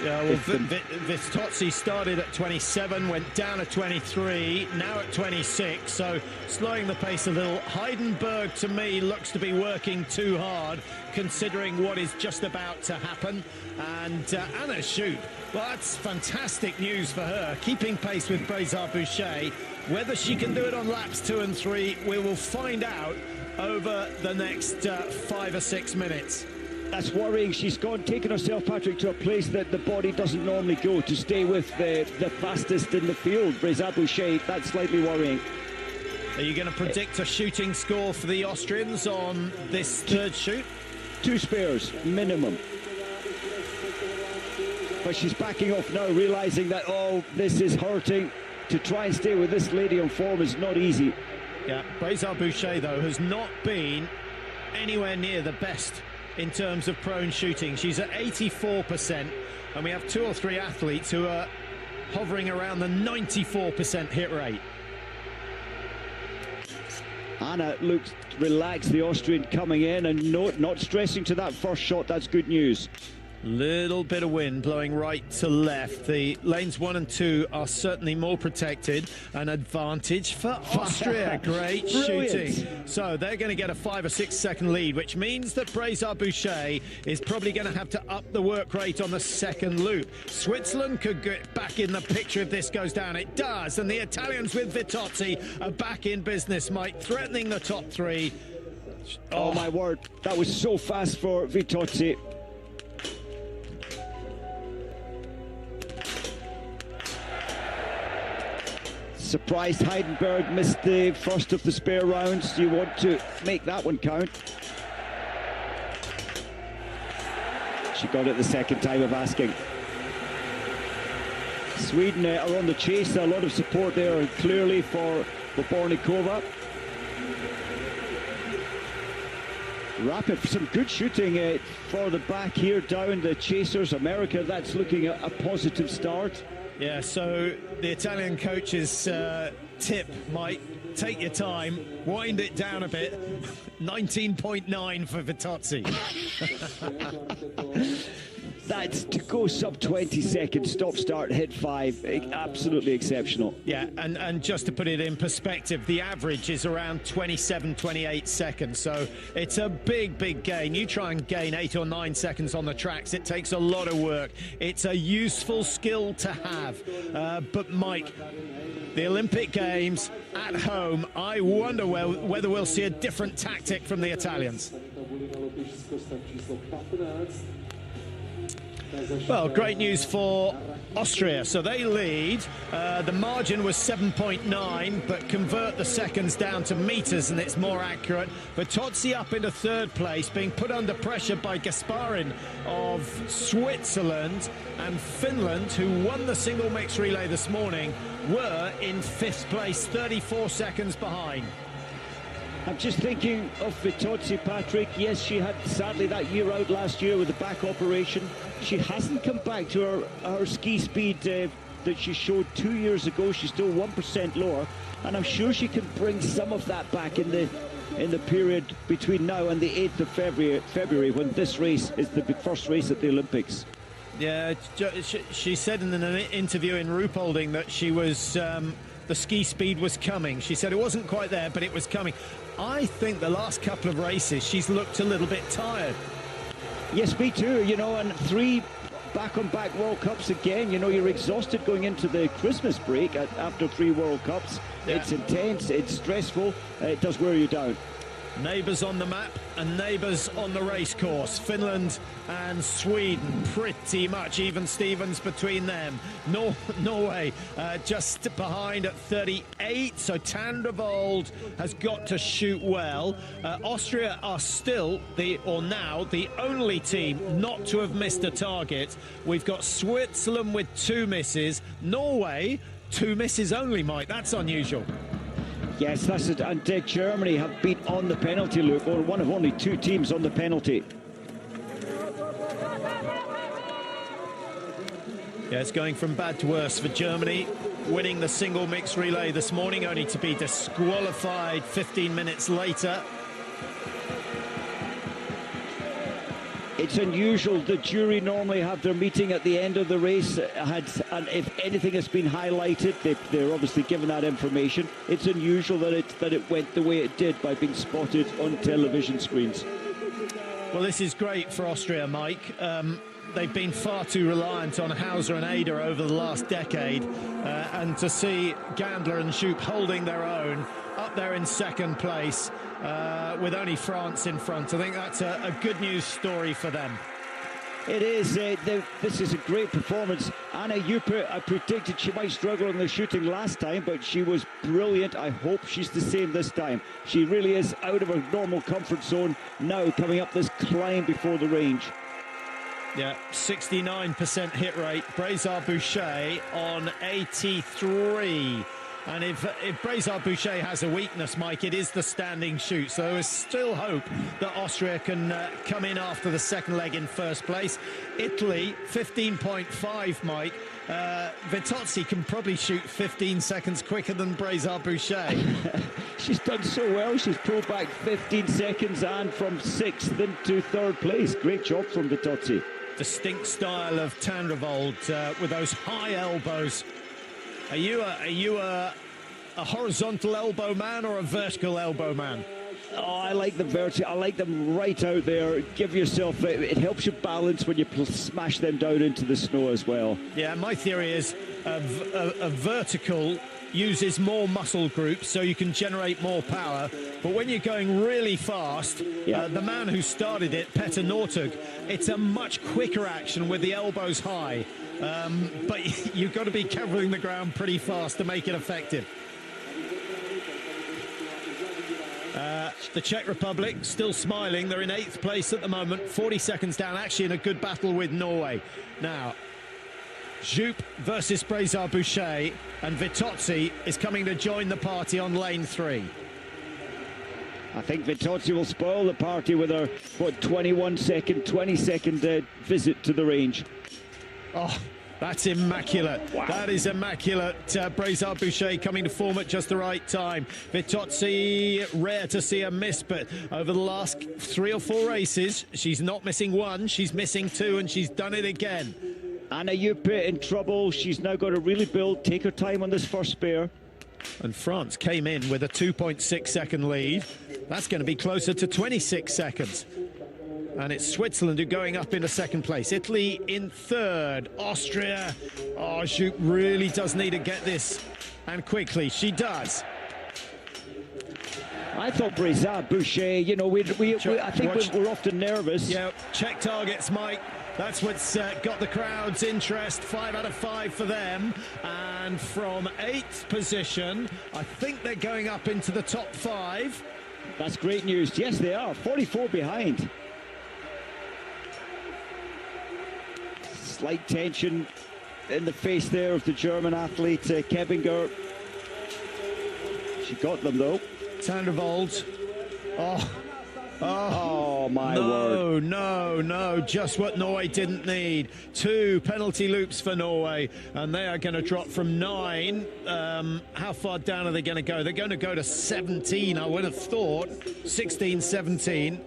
Yeah, well, Vitozzi started at 27, went down at 23, now at 26, so slowing the pace a little. Heidenberg, to me, looks to be working too hard, considering what is just about to happen. And Anna Schut, well, that's fantastic news for her, keeping pace with Brézaboucher. Whether she can do it on laps 2 and 3, we will find out over the next 5 or 6 minutes. That's worrying. She's taken herself, Patrick, to a place that the body doesn't normally go to stay with the fastest in the field, Brézaboucher. That's slightly worrying. Are you going to predict a shooting score for the Austrians on this third shoot? 2 spares, minimum. But she's backing off now, realising that, oh, this is hurting. To try and stay with this lady on form is not easy. Yeah, Brézaboucher, though, has not been anywhere near the best in terms of prone shooting. She's at 84%, and we have 2 or 3 athletes who are hovering around the 94% hit rate. Anna looks relaxed, the Austrian coming in, and not stressing to that first shot. That's good news. Little bit of wind blowing right to left. The lanes 1 and 2 are certainly more protected. An advantage for Austria. Great shooting. So they're going to get a 5 or 6 second lead, which means that Brézaboucher is probably going to have to up the work rate on the second loop. Switzerland could get back in the picture if this goes down. It does. And the Italians with Vitozzi are back in business, Mike, threatening the top 3. Oh, my word. That was so fast for Vitozzi. Surprised Heidenberg missed the first of the spare rounds. You want to make that one count. She got it the second time of asking. Sweden are on the chase. A lot of support there, clearly, for Bornikova. Rapid, some good shooting for the back here down the chasers. America, that's looking at a positive start. Yeah, so the Italian coach's tip, Mike, take your time, wind it down a bit. 19.9 for Vitozzi. That's to go sub 20 seconds, stop, start, hit 5. Absolutely exceptional. Yeah, and just to put it in perspective, the average is around 27, 28 seconds. So it's a big, big gain. You try and gain 8 or 9 seconds on the tracks, it takes a lot of work. It's a useful skill to have. But Mike, the Olympic Games at home, I wonder whether we'll see a different tactic from the Italians. Well, great news for Austria. So they lead. The margin was 7.9, but convert the seconds down to meters, and it's more accurate. Vitozzi up into 3rd place, being put under pressure by Gasparin of Switzerland, and Finland, who won the single mixed relay this morning, were in 5th place, 34 seconds behind. I'm just thinking of Vitozzi, Patrick. Yes, she had sadly that year out last year with the back operation. she hasn't come back to her ski speed that she showed 2 years ago. She's still 1% lower, and I'm sure she can bring some of that back in the period between now and the 8th of February, when this race is the first race at the Olympics. Yeah, she said in an interview in Ruhpolding that she was the ski speed was coming. She said it wasn't quite there, but it was coming. I think the last couple of races she's looked a little bit tired. Yes, me too. You know, and 3 back-on-back World Cups again. You know, you're exhausted going into the Christmas break after 3 World Cups. Yeah. It's intense, it's stressful, it does wear you down. Neighbours on the map and neighbours on the race course. Finland and Sweden, pretty much even Stevens between them. Norway just behind at 38, so Tandrevold has got to shoot well. Austria are still now the only team not to have missed a target. We've got Switzerland with 2 misses. Norway, 2 misses only, Mike. That's unusual. Yes, that's it. And Germany have been on the penalty loop, or one of only 2 teams on the penalty. Yeah, it's going from bad to worse for Germany, winning the single mixed relay this morning, only to be disqualified 15 minutes later. It's unusual. The jury normally have their meeting at the end of the race, and if anything has been highlighted, they're obviously given that information. It's unusual that it went the way it did by being spotted on television screens. Well, this is great for Austria, Mike. They've been far too reliant on Hauser and Ada over the last decade, and to see Gandler and Joop holding their own up there in 2nd place with only France in front, I think that's a good news story for them. It is. This is a great performance. Anna Juppe, I predicted she might struggle in the shooting last time, but she was brilliant. I hope she's the same this time. She really is out of her normal comfort zone now, coming up this climb before the range. Yeah, 69% hit rate. Brézard-Boucher on 83. And if Brézard-Boucher has a weakness, Mike, it is the standing shoot. So there is still hope that Austria can come in after the 2nd leg in 1st place. Italy, 15.5, Mike. Vitozzi can probably shoot 15 seconds quicker than Brézard-Boucher. She's done so well. She's pulled back 15 seconds and from 6th into 3rd place. Great job from Vitozzi. Distinct style of Tandrevold with those high elbows. Are you a horizontal elbow man or a vertical elbow man? Oh, I like them vertical. I like them right out there. Give yourself, it helps you balance when you smash them down into the snow as well. Yeah, my theory is a vertical uses more muscle groups, so you can generate more power. But when you're going really fast, the man who started it, Petter Northug, it's a much quicker action with the elbows high. But you've got to be covering the ground pretty fast to make it effective. The Czech Republic still smiling. They're in 8th place at the moment, 40 seconds down, actually in a good battle with Norway. Now, Joop versus Brézard-Boucher, and Vitozzi is coming to join the party on lane 3. I think Vitozzi will spoil the party with her, 20-second visit to the range. Oh, that's immaculate. Wow. That is immaculate. Brézard-Boucher coming to form at just the right time. Vitozzi, rare to see a miss, but over the last 3 or 4 races, she's not missing 1, she's missing 2, and she's done it again. Anna Juppe in trouble. She's now got to really build, take her time on this first spare. And France came in with a 2.6 second lead. That's going to be closer to 26 seconds. And it's Switzerland who are going up into 2nd place. Italy in 3rd. Austria. Oh, Joop really does need to get this, and quickly. She does. I thought Brézard-Boucher, you know, I think we're often nervous. Yeah, check targets, Mike. That's what's got the crowd's interest. 5 out of 5 for them. And from 8th position, I think they're going up into the top 5. That's great news. Yes, they are. 44 behind. Slight tension in the face there of the German athlete, Kebinger. She got them, though. Tandrevold. Oh, Oh, my word. No, just what Norway didn't need. 2 penalty loops for Norway, and they are going to drop from 9. How far down are they going to go? They're going to go to 17, I would have thought. 16, 17.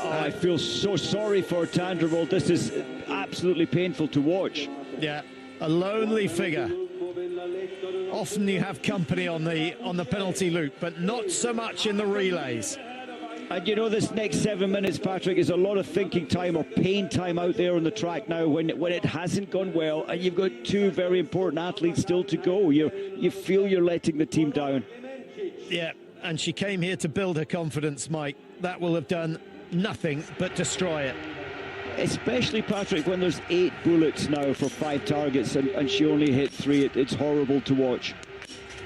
I feel so sorry for Tandrevold. This is absolutely painful to watch. Yeah, a lonely figure. Often you have company on the penalty loop, but not so much in the relays. And you know, this next 7 minutes, Patrick, is a lot of thinking time or pain time out there on the track now when it hasn't gone well, and you've got 2 very important athletes still to go. You feel you're letting the team down. Yeah, and she came here to build her confidence, Mike. That will have done nothing but destroy it. Especially, Patrick, when there's 8 bullets now for 5 targets and she only hit 3. It's horrible to watch.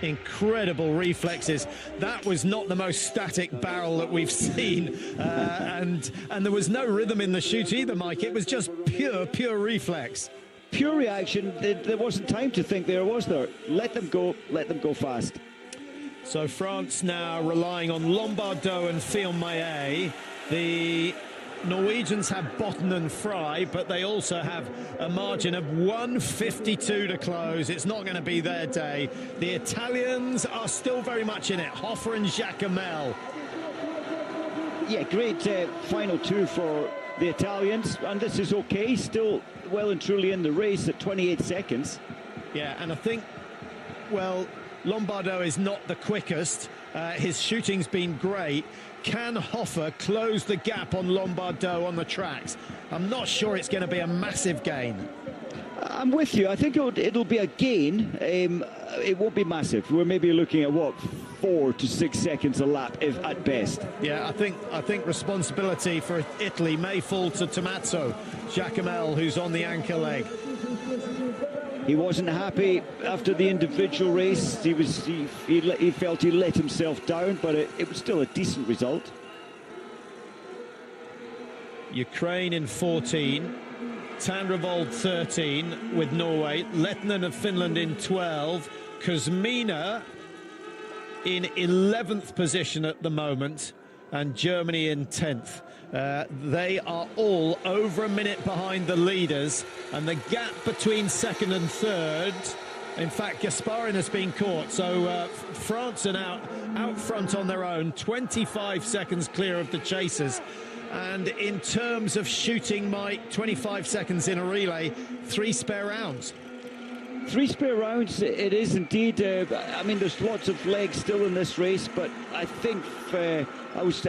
Incredible reflexes. That was not the most static barrel that we've seen, and there was no rhythm in the shoot either, Mike. It was just pure reflex. Pure reaction. There wasn't time to think there, was there? Let them go fast. So France now relying on Lombardo and Fion-Maillet. The Norwegians have Botten and Fry, but they also have a margin of 1:52 to close. It's not going to be their day. The Italians are still very much in it. Hoffer and Jacamel. Yeah, great final 2 for the Italians, and this is okay. Still well and truly in the race at 28 seconds. Yeah, and I think, well, Lombardo is not the quickest. His shooting's been great. Can Hoffer close the gap on Lombardo on the tracks? I'm not sure it's going to be a massive gain. I'm with you. I think it'll be a gain. It won't be massive. We're maybe looking at, what, 4 to 6 seconds a lap, if at best. Yeah, I think responsibility for Italy may fall to Tommaso Jacamel, who's on the anchor leg. He wasn't happy after the individual race. He felt he let himself down, but it was still a decent result. Ukraine in 14, Tandrevold 13 with Norway, Lettinen of Finland in 12, Kuzmina in 11th position at the moment, and Germany in 10th. They are all over a minute behind the leaders, and the gap between second and third, in fact, Gasparin has been caught, so France are now out front on their own, 25 seconds clear of the chasers. And in terms of shooting, Mike, 25 seconds in a relay, 3 spare rounds. 3 spare rounds, it is indeed. I mean, there's lots of legs still in this race, but I think I was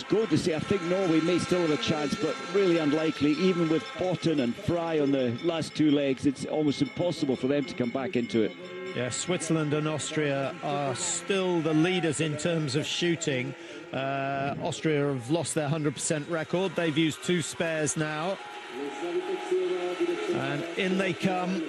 going to say I think Norway may still have a chance, but really unlikely. Even with Botten and Fry on the last 2 legs, it's almost impossible for them to come back into it. Yeah, Switzerland and Austria are still the leaders in terms of shooting. Austria have lost their 100% record. They've used 2 spares now. And in they come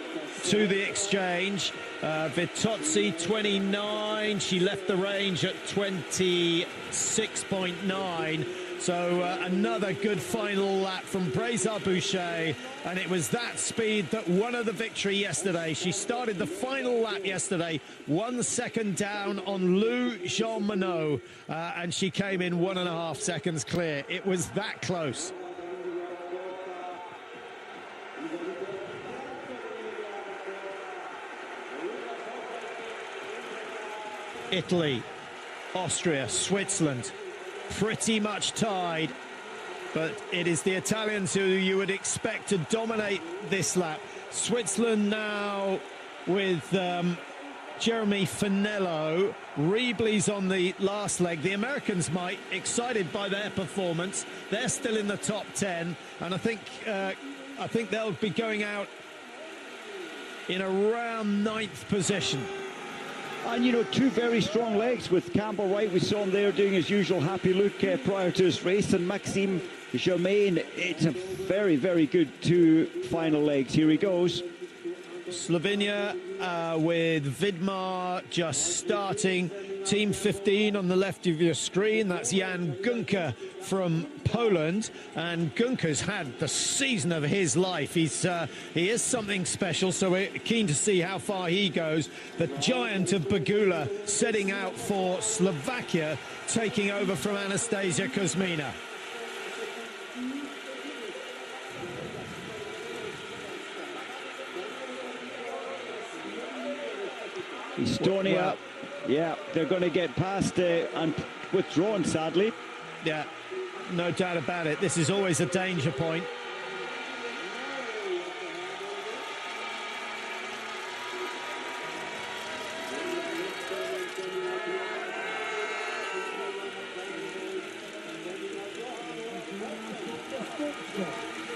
to the exchange. Vitozzi, 29. She left the range at 26.9. So another good final lap from Breza-Boucher, and it was that speed that won her the victory yesterday. She started the final lap yesterday 1 second down on Lou Jean Monod, and she came in 1.5 seconds clear. It was that close. Italy, Austria, Switzerland, pretty much tied, but it is the Italians who you would expect to dominate this lap. Switzerland now with Jeremy Finello. Rebley's on the last leg. The Americans, Mike, excited by their performance. They're still in the top 10, and I think they'll be going out in around 9th position. And, you know, 2 very strong legs with Campbell Wright. We saw him there doing his usual happy look prior to his race. And Maxime Germain, it's a very, very good 2 final legs. Here he goes. Slovenia with Vidmar just starting. Team 15 on the left of your screen, that's Jan Gunka from Poland, and Gunka's had the season of his life. He is something special, so we're keen to see how far he goes. The giant of Bagula setting out for Slovakia, taking over from Anastasia Kuzmina. Estonia. Well, yeah, they're going to get past and withdrawn, sadly. Yeah, no doubt about it. This is always a danger point.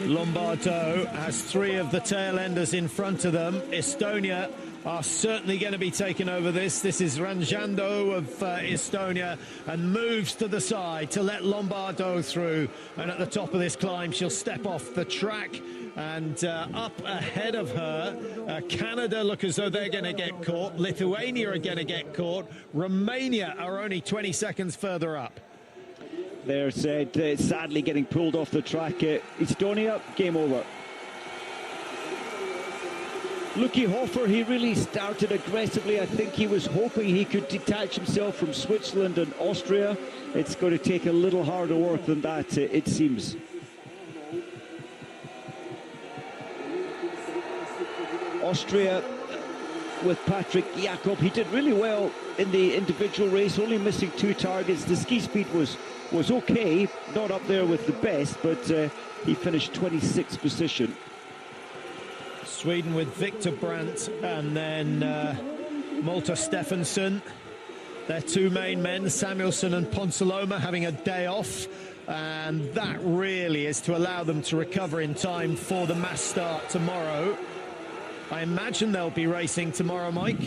Lombardo has 3 of the tail enders in front of them. Estonia are certainly going to be taking over this. This is Ranjando of Estonia, and moves to the side to let Lombardo through. And at the top of this climb, she'll step off the track. And up ahead of her, Canada look as though they're going to get caught. Lithuania are going to get caught. Romania are only 20 seconds further up. They're sadly getting pulled off the track. Estonia, game over. Lucky Hofer, he really started aggressively. I think he was hoping he could detach himself from Switzerland and Austria. It's going to take a little harder work than that, it seems. Austria with Patrick Jakob, he did really well in the individual race, only missing 2 targets. The ski speed was okay, not up there with the best, but he finished 26th position. Sweden with Victor Brandt and then Malte Stefansson. Their 2 main men, Samuelsson and Ponsaloma, having a day off. And that really is to allow them to recover in time for the mass start tomorrow. I imagine they'll be racing tomorrow, Mike.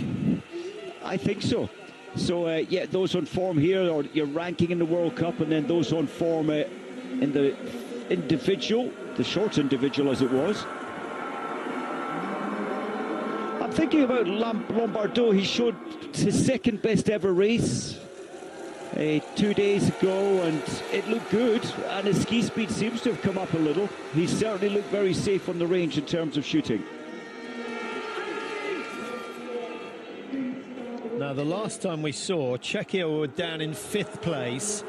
I think so. So, yeah, those on form here, or your ranking in the World Cup, and then those on form in the individual, the short individual as it was. I'm thinking about Lombardo. He showed his second best ever race 2 days ago, and it looked good, and his ski speed seems to have come up a little. He certainly looked very safe on the range in terms of shooting. Now, the last time we saw, Czechia were down in 5th place,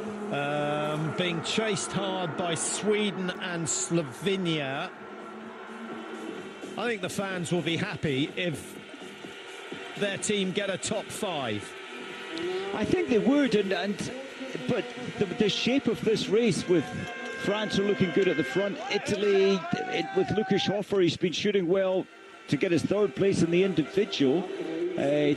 being chased hard by Sweden and Slovenia. I think the fans will be happy if their team get a top 5. I think they would, but the shape of this race, with France are looking good at the front, Italy with Lukas Hofer, he's been shooting well to get his 3rd place in the individual.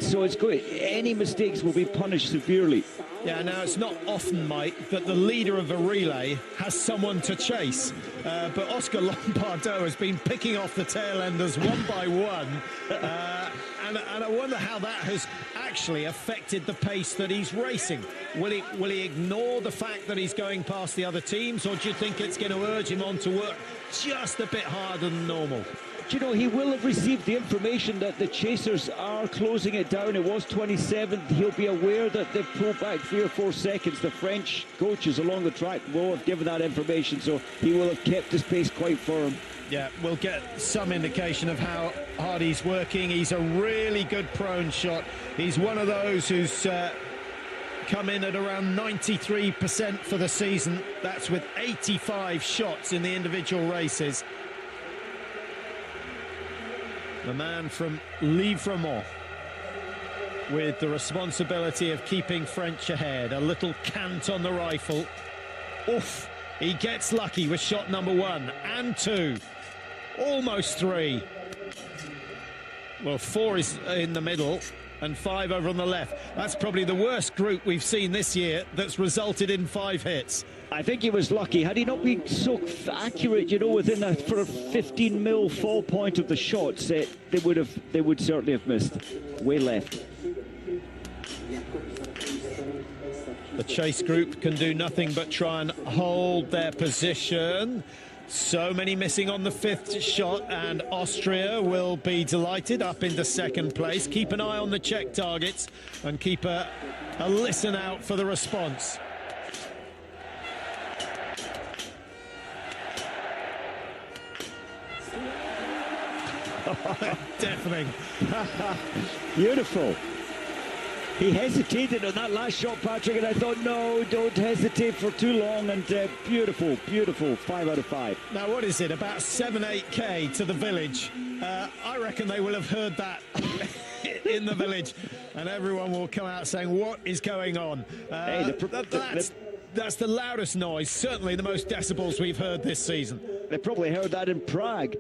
So it's good. Any mistakes will be punished severely. Yeah, now it's not often, Mike, that the leader of a relay has someone to chase. But Oscar Lombardo has been picking off the tail enders one by one. And I wonder how that has actually affected the pace that he's racing. Will he ignore the fact that he's going past the other teams, or do you think it's going to urge him on to work just a bit harder than normal? You know, he will have received the information that the chasers are closing it down. It was 27th. He'll be aware that they've pulled back 3 or 4 seconds. The French coaches along the track will have given that information, so he will have kept his pace quite firm. Yeah, we'll get some indication of how hard he's working. He's a really good prone shot. He's one of those who's come in at around 93% for the season. That's with 85 shots in the individual races. The man from Livremont with the responsibility of keeping French ahead. A little cant on the rifle. Oof, he gets lucky with shot number 1 and 2. Almost 3. Well, 4 is in the middle and 5 over on the left. That's probably the worst group we've seen this year that's resulted in 5 hits. I think he was lucky. Had he not been so accurate, you know, within a for a 15 mil fall point of the shots, they would certainly have missed. Way left. The chase group can do nothing but try and hold their position. So many missing on the 5th shot, and Austria will be delighted up into 2nd place. Keep an eye on the Czech targets and keep a listen out for the response. Deafening. Beautiful. He hesitated on that last shot, Patrick, and I thought, no, don't hesitate for too long. And beautiful, beautiful, 5 out of 5. Now, what is it, about 7-8K to the village? I reckon they will have heard that in the village, and everyone will come out saying, what is going on? That's the loudest noise, certainly the most decibels we've heard this season. They probably heard that in Prague.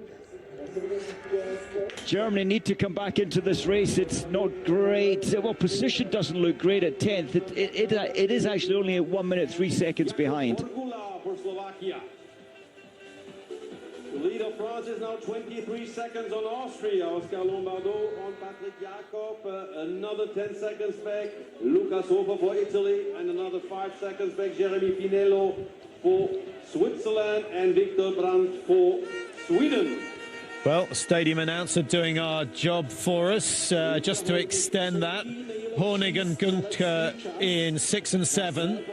Germany need to come back into this race. It's not great. Well, position doesn't look great at 10th. It is actually only at 1 minute 3 seconds behind. The lead of France is now 23 seconds on Austria. Oscar Lombardo on Patrick Jacob. Another 10 seconds back. Lucas Hofer for Italy. And another 5 seconds back. Jeremy Pinello for Switzerland. And Victor Brandt for Sweden. Well, stadium announcer doing our job for us. Just to extend that, Hornig and Gunther in 6 and 7.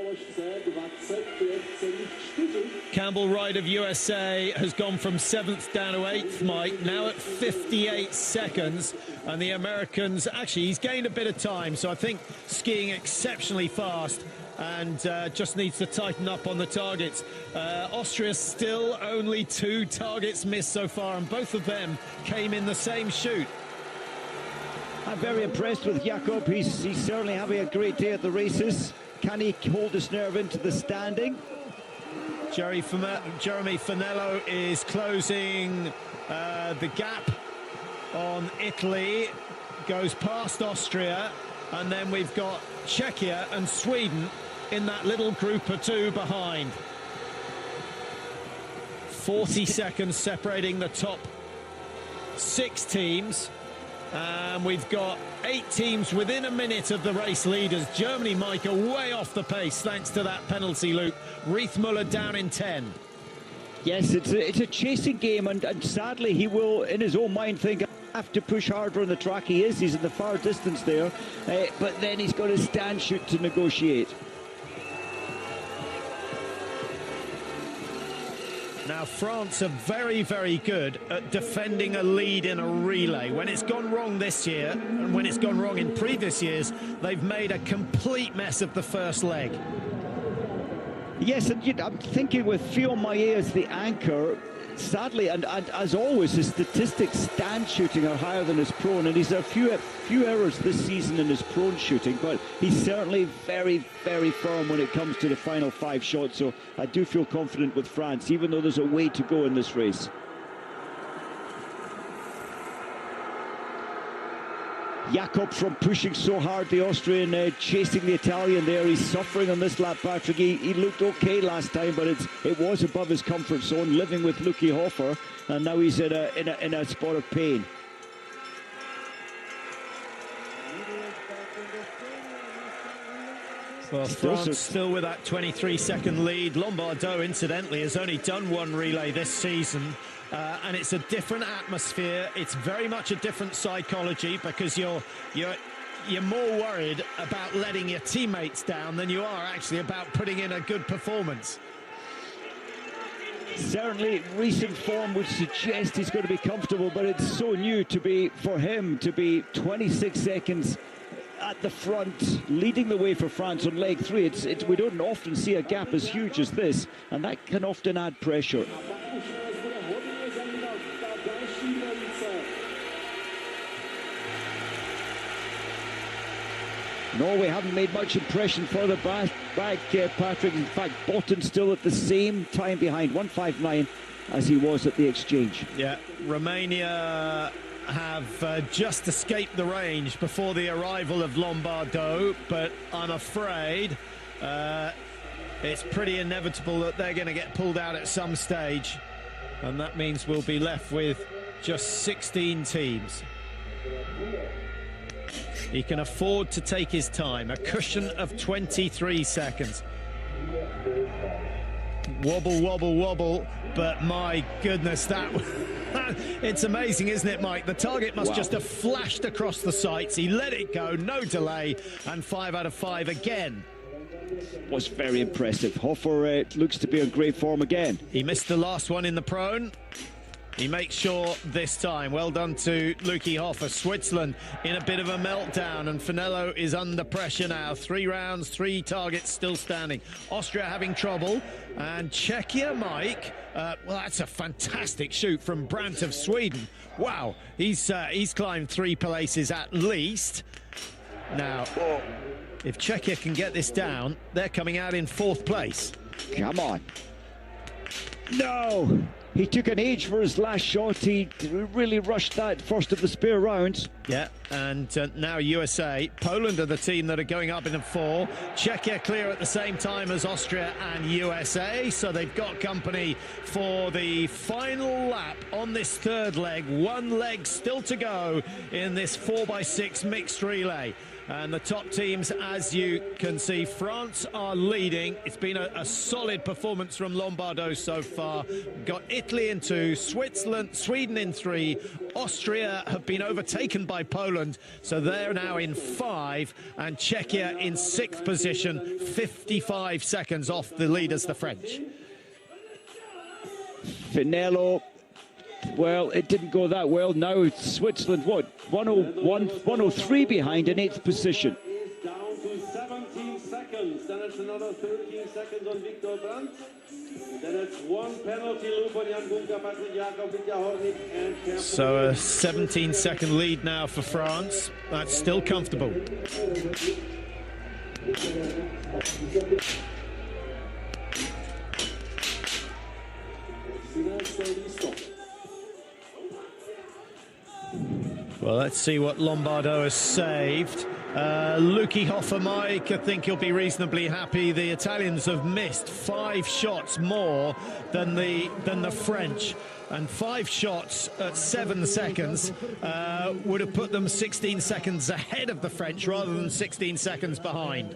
Campbell Wright of USA has gone from 7th down to 8th, Mike, now at 58 seconds. And the Americans, actually, he's gained a bit of time, so I think skiing exceptionally fast and just needs to tighten up on the targets. Austria still only 2 targets missed so far, and both of them came in the same shoot. I'm very impressed with Jakob. He's certainly having a great day at the races. Can he hold his nerve into the standing? Jeremy Finello is closing the gap on Italy, goes past Austria, and then we've got Czechia and Sweden in that little group of 2 behind. 40 seconds separating the top 6 teams, and we've got 8 teams within a minute of the race leaders. Germany, Mike, are way off the pace thanks to that penalty loop. Riethmuller down in 10. Yes, it's a chasing game, and sadly he will, in his own mind, think, I have to push harder on the track. He's in the far distance there, but then he's got his stand shoot to negotiate. Now, France are very, very good at defending a lead in a relay. When it's gone wrong this year, and when it's gone wrong in previous years, they've made a complete mess of the first leg. Yes, and I'm thinking with Fillon-Maillet as the anchor, sadly, and as always, his statistics stand shooting are higher than his prone, and he's had a few errors this season in his prone shooting, but he's certainly very, very firm when it comes to the final 5 shots, so I do feel confident with France, even though there's a way to go in this race. Jakob from pushing so hard, the Austrian chasing the Italian there. He's suffering on this lap, Patrick. He looked okay last time, but it was above his comfort zone, living with Lucky Hofer, and now he's in a spot of pain. Well, France still with that 23-second lead. Lombardo, incidentally, has only done 1 relay this season. And it's a different atmosphere. It's very much a different psychology because you're more worried about letting your teammates down than you are actually about putting in a good performance. Certainly recent form would suggest he's going to be comfortable, but it's so new for him to be 26 seconds at the front, leading the way for France on leg 3. We don't often see a gap as huge as this, and that can often add pressure. Norway haven't made much impression further back, Patrick. In fact, Botten still at the same time behind, 1:59, as he was at the exchange. Yeah, Romania have just escaped the range before the arrival of Lombardo, but I'm afraid it's pretty inevitable that they're going to get pulled out at some stage, and that means we'll be left with just 16 teams. He can afford to take his time, a cushion of 23 seconds. Wobble, wobble, wobble. But my goodness, that it's amazing, isn't it, Mike? The target must just have flashed across the sights. He let it go, no delay, and 5 out of 5 again. Was very impressive. Hofer looks to be in great form again. He missed the last one in the prone. He makes sure this time. Well done to Luki Hofer. Switzerland in a bit of a meltdown, and Finello is under pressure now. 3 rounds, 3 targets still standing. Austria having trouble, and Czechia, Mike. Well, that's a fantastic shoot from Brandt of Sweden. Wow, he's climbed 3 places at least. Now, if Czechia can get this down, they're coming out in 4th place. Come on. No! He took an age for his last shot. He really rushed that first of the spare rounds. Yeah, and now USA. Poland are the team that are going up in the 4. Czechia clear at the same time as Austria and USA. So they've got company for the final lap on this 3rd leg. 1 leg still to go in this 4x6 mixed relay. And the top teams, as you can see, France are leading. It's been a solid performance from Lombardo so far. Got Italy in 2, Sweden in 3. Austria have been overtaken by Poland, so they're now in 5. And Czechia in 6th position, 55 seconds off the leaders, the French. Finello. Well, it didn't go that well. Now it's Switzerland, what, 103 behind in 8th position. Down to 17 seconds. Then it's another 13 seconds on Victor Brandt. Then it's 1 penalty loop on Jan Gunka, Patrick Jakob, Vitya Hornik, and So a 17-second lead now for France. That's still comfortable. Well, let's see what Lombardo has saved. Luki Hofer, Mike, I think he'll be reasonably happy. The Italians have missed 5 shots more than the French. And 5 shots at 7 seconds would have put them 16 seconds ahead of the French rather than 16 seconds behind.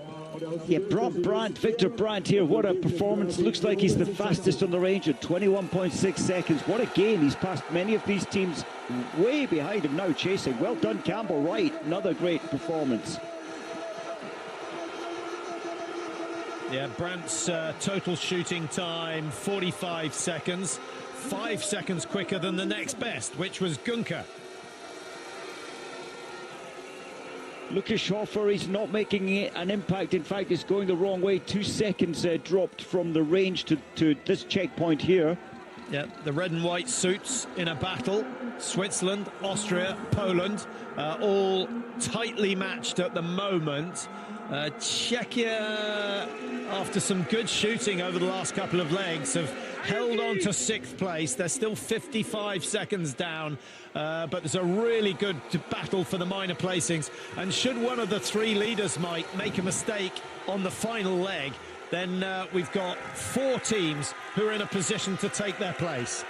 Yeah, Victor Brandt here, what a performance. Looks like he's the fastest on the range at 21.6 seconds. What a gain. He's passed many of these teams way behind him now chasing. Well done, Campbell Wright. Another great performance. Yeah, Brandt's total shooting time, 45 seconds. 5 seconds quicker than the next best, which was Gunka. Lukas Hofer, he's not making an impact. In fact, it's going the wrong way. 2 seconds dropped from the range to this checkpoint here. Yeah, the red and white suits in a battle. Switzerland, Austria, Poland, all tightly matched at the moment. Czechia, after some good shooting over the last couple of legs, have held on to 6th place. They're still 55 seconds down, but there's a really good battle for the minor placings. And should one of the 3 leaders make a mistake on the final leg, then we've got 4 teams who are in a position to take their place.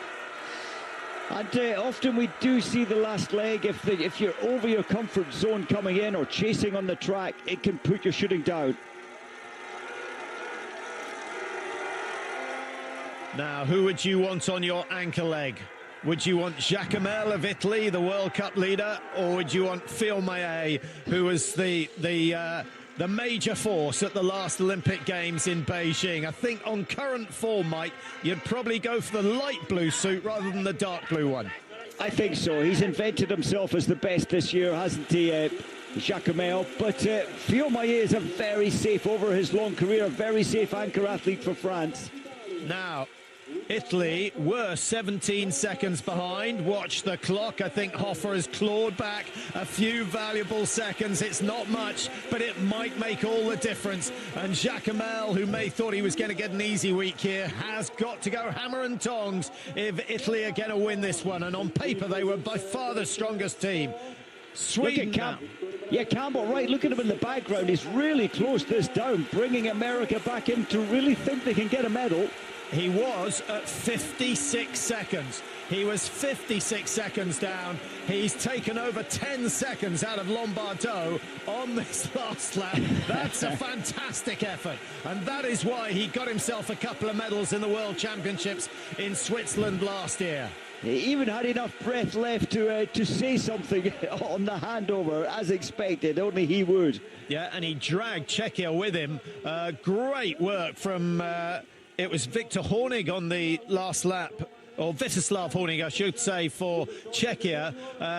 And often we do see the last leg, if you're over your comfort zone coming in or chasing on the track, it can put your shooting down. Now, who would you want on your anchor leg? Would you want Jacquemelle of Italy, the World Cup leader, or would you want Fiolmaillet, who was the major force at the last Olympic Games in Beijing? I think on current form, Mike, you'd probably go for the light blue suit rather than the dark blue one. I think so. He's invented himself as the best this year, hasn't he, Jacquemelle? But Fiolmaillet is a very safe, over his long career, a very safe anchor athlete for France. Now, Italy were 17 seconds behind. Watch the clock. I think Hofer has clawed back a few valuable seconds. It's not much, but it might make all the difference. And Jacquemelle, who thought he was going to get an easy week here, has got to go hammer and tongs if Italy are going to win this one. And on paper, they were by far the strongest team. Sweden now. Yeah, Campbell, right, look at him in the background. He's really closed this down, bringing America back in to really think they can get a medal. He was at 56 seconds. He was 56 seconds down. He's taken over 10 seconds out of Lombardo on this last lap. That's a fantastic effort. And that is why he got himself a couple of medals in the World Championships in Switzerland last year. He even had enough breath left to say something on the handover, as expected. Only he would. Yeah, and he dragged Czechia with him. Great work from, it was Viktor Hornig on the last lap, or Vítězslav Hornig, I should say, for Czechia.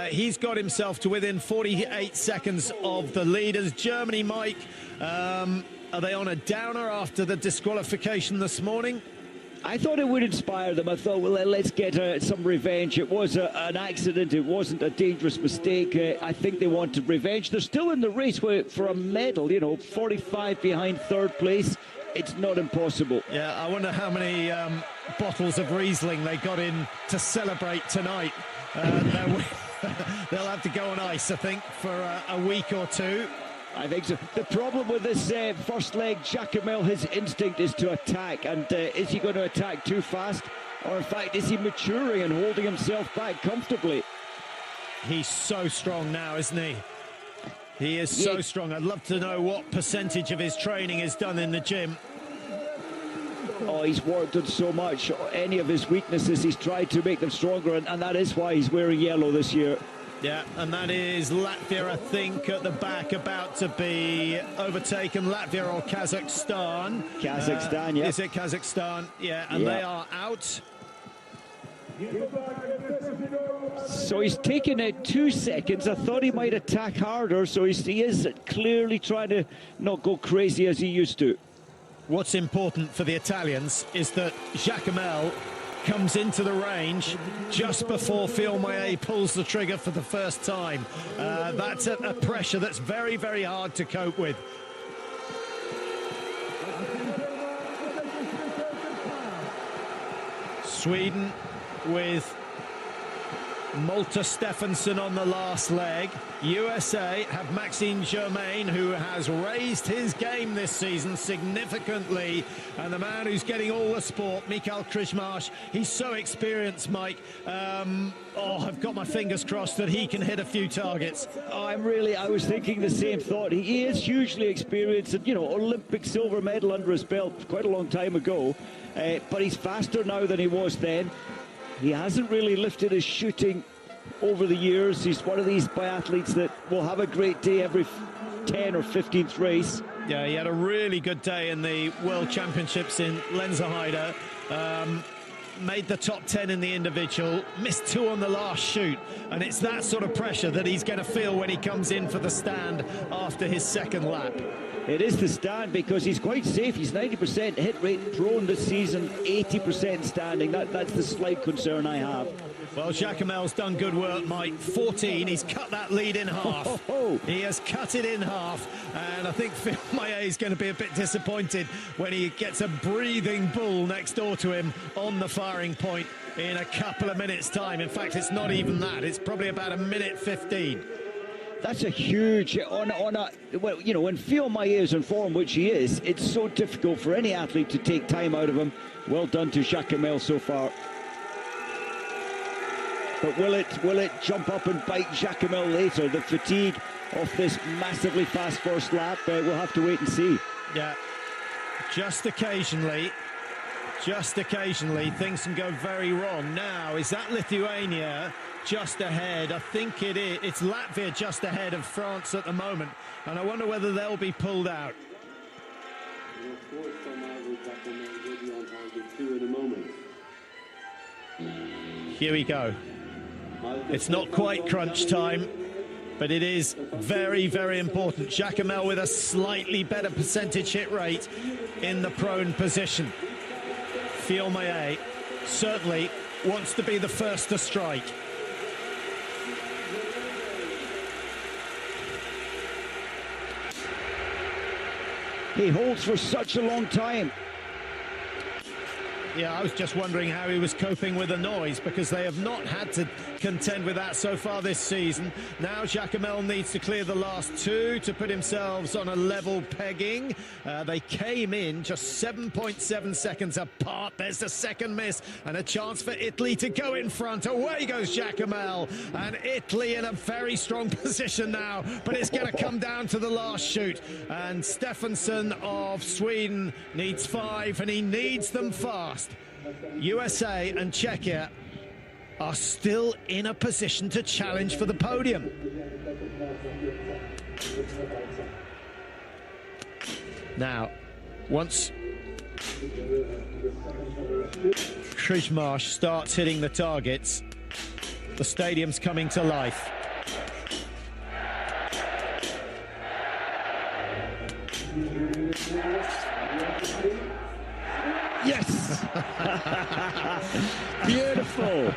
He's got himself to within 48 seconds of the leaders. Germany, Mike, are they on a downer after the disqualification this morning? I thought it would inspire them. I thought, well, let's get some revenge. It was an accident. It wasn't a dangerous mistake. I think they wanted revenge. They're still in the race for a medal, you know, 45 behind third place. It's not impossible. Yeah, I wonder how many bottles of Riesling they got in to celebrate tonight. They'll have to go on ice, I think, for a week or two. I think so. The problem with this first leg, Jacquemel, his instinct is to attack. And is he going to attack too fast? Or, in fact, is he maturing and holding himself back comfortably? He's so strong now, isn't he? He is so strong. I'd love to know what percentage of his training is done in the gym. Oh, he's worked on so much. Any of his weaknesses, he's tried to make them stronger. And that is why he's wearing yellow this year. Yeah, and that is Latvia, I think, at the back, about to be overtaken. Latvia or Kazakhstan. Kazakhstan, yeah. Is it Kazakhstan? Yeah, and they are out. So he's taken 2 seconds. I thought he might attack harder, so he is clearly trying to not go crazy as he used to. What's important for the Italians is that Jacquemel comes into the range just before Fiolmaye pulls the trigger for the first time. That's a pressure that's very, very hard to cope with. Sweden with Malta Stefansson on the last leg. USA have Maxime Germain, who has raised his game this season significantly, and the man who's getting all the sport, Michael Krishmarsh, he's so experienced, Mike. I've got my fingers crossed that he can hit a few targets. I was thinking the same thought. He is hugely experienced, and, you know, Olympic silver medal under his belt quite a long time ago, but he's faster now than he was then. He hasn't really lifted his shooting over the years. He's one of these biathletes that will have a great day every 10th or 15th race. Yeah, he had a really good day in the World Championships in Lenzerheide. Made the top 10 in the individual, missed 2 on the last shoot, and it's that sort of pressure that he's going to feel when he comes in for the stand after his second lap. It is the stand, because he's quite safe. He's 90% hit rate thrown this season, 80% standing. That's the slight concern I have. Well, Jacquemel's done good work, Mike. 14, he's cut that lead in half. He has cut it in half, and I think Fiolmaye is going to be a bit disappointed when he gets a breathing bull next door to him on the firing point in a couple of minutes' time. In fact, it's not even that. It's probably about a minute 15. That's a huge, well, you know, when Fiolmaye is in form, which he is, it's so difficult for any athlete to take time out of him. Well done to Jacquemel so far. But will it jump up and bite Jacquemel later? The fatigue of this massively fast first lap, we'll have to wait and see. Yeah, just occasionally, things can go very wrong. Now, is that Lithuania just ahead? I think it is. It's Latvia just ahead of France at the moment, and I wonder whether they'll be pulled out. Here we go. It's not quite crunch time, but it is very, very important. Jacquemel with a slightly better percentage hit rate in the prone position. Fiolmaye certainly wants to be the first to strike. He holds for such a long time. Yeah, I was just wondering how he was coping with the noise, because they have not had to contend with that so far this season. Now Jacamel needs to clear the last two to put themselves on a level pegging. They came in just 7.7 seconds apart. There's the second miss and a chance for Italy to go in front. Away goes Jacamel, and Italy in a very strong position now, but it's going to come down to the last shoot, and Stefansson of Sweden needs 5, and he needs them fast. USA and Czechia are still in a position to challenge for the podium. Now, once Krzyżmarz starts hitting the targets, the stadium's coming to life. Yes! Beautiful!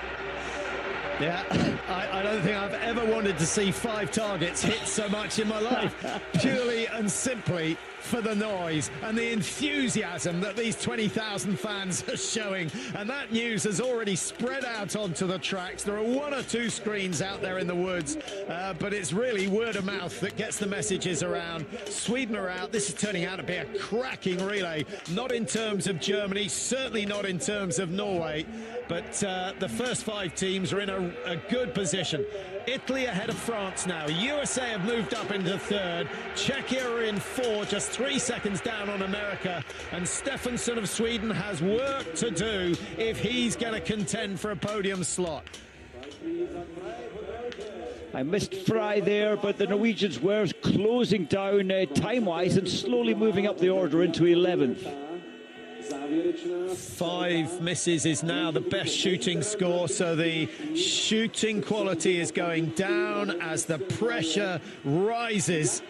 Yeah, I don't think I've ever wanted to see 5 targets hit so much in my life, purely and simply for the noise and the enthusiasm that these 20,000 fans are showing. And that news has already spread out onto the tracks. There are 1 or 2 screens out there in the woods, but it's really word of mouth that gets the messages around. Sweden are out. This is turning out to be a cracking relay, not in terms of Germany, certainly not in terms of Norway, but the first 5 teams are in a good position. Italy ahead of France now. USA have moved up into 3rd. Czechia are in 4, just 3 seconds down on America. And Stefansson of Sweden has work to do if he's going to contend for a podium slot. I missed Fry there, but the Norwegians were closing down time-wise and slowly moving up the order into 11th. 5 misses is now the best shooting score, so the shooting quality is going down as the pressure rises.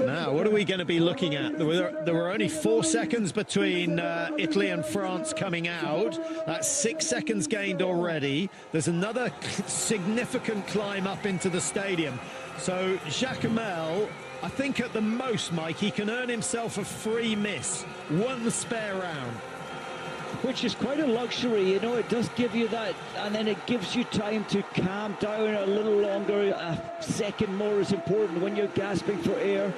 Now, what are we going to be looking at? There were only 4 seconds between Italy and France coming out. That's 6 seconds gained already. There's another significant climb up into the stadium. So Jacamel, I think at the most, Mike, he can earn himself a free miss, 1 spare round. Which is quite a luxury, you know, it does give you that, and then it gives you time to calm down a little longer. A second more is important when you're gasping for air.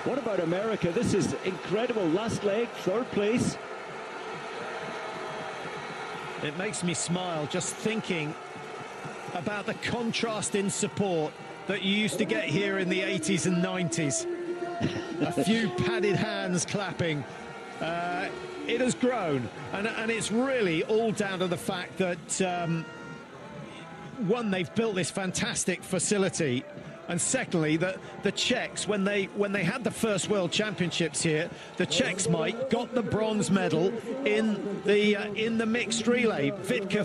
What about America? This is incredible. Last leg, 3rd place. It makes me smile just thinking about the contrast in support that you used to get here in the 80s and 90s. A few padded hands clapping. It has grown, and it's really all down to the fact that, one, they've built this fantastic facility, and secondly, that the Czechs, when they had the first World Championships here, the Czechs, Mike, got the bronze medal in the mixed relay. Vitka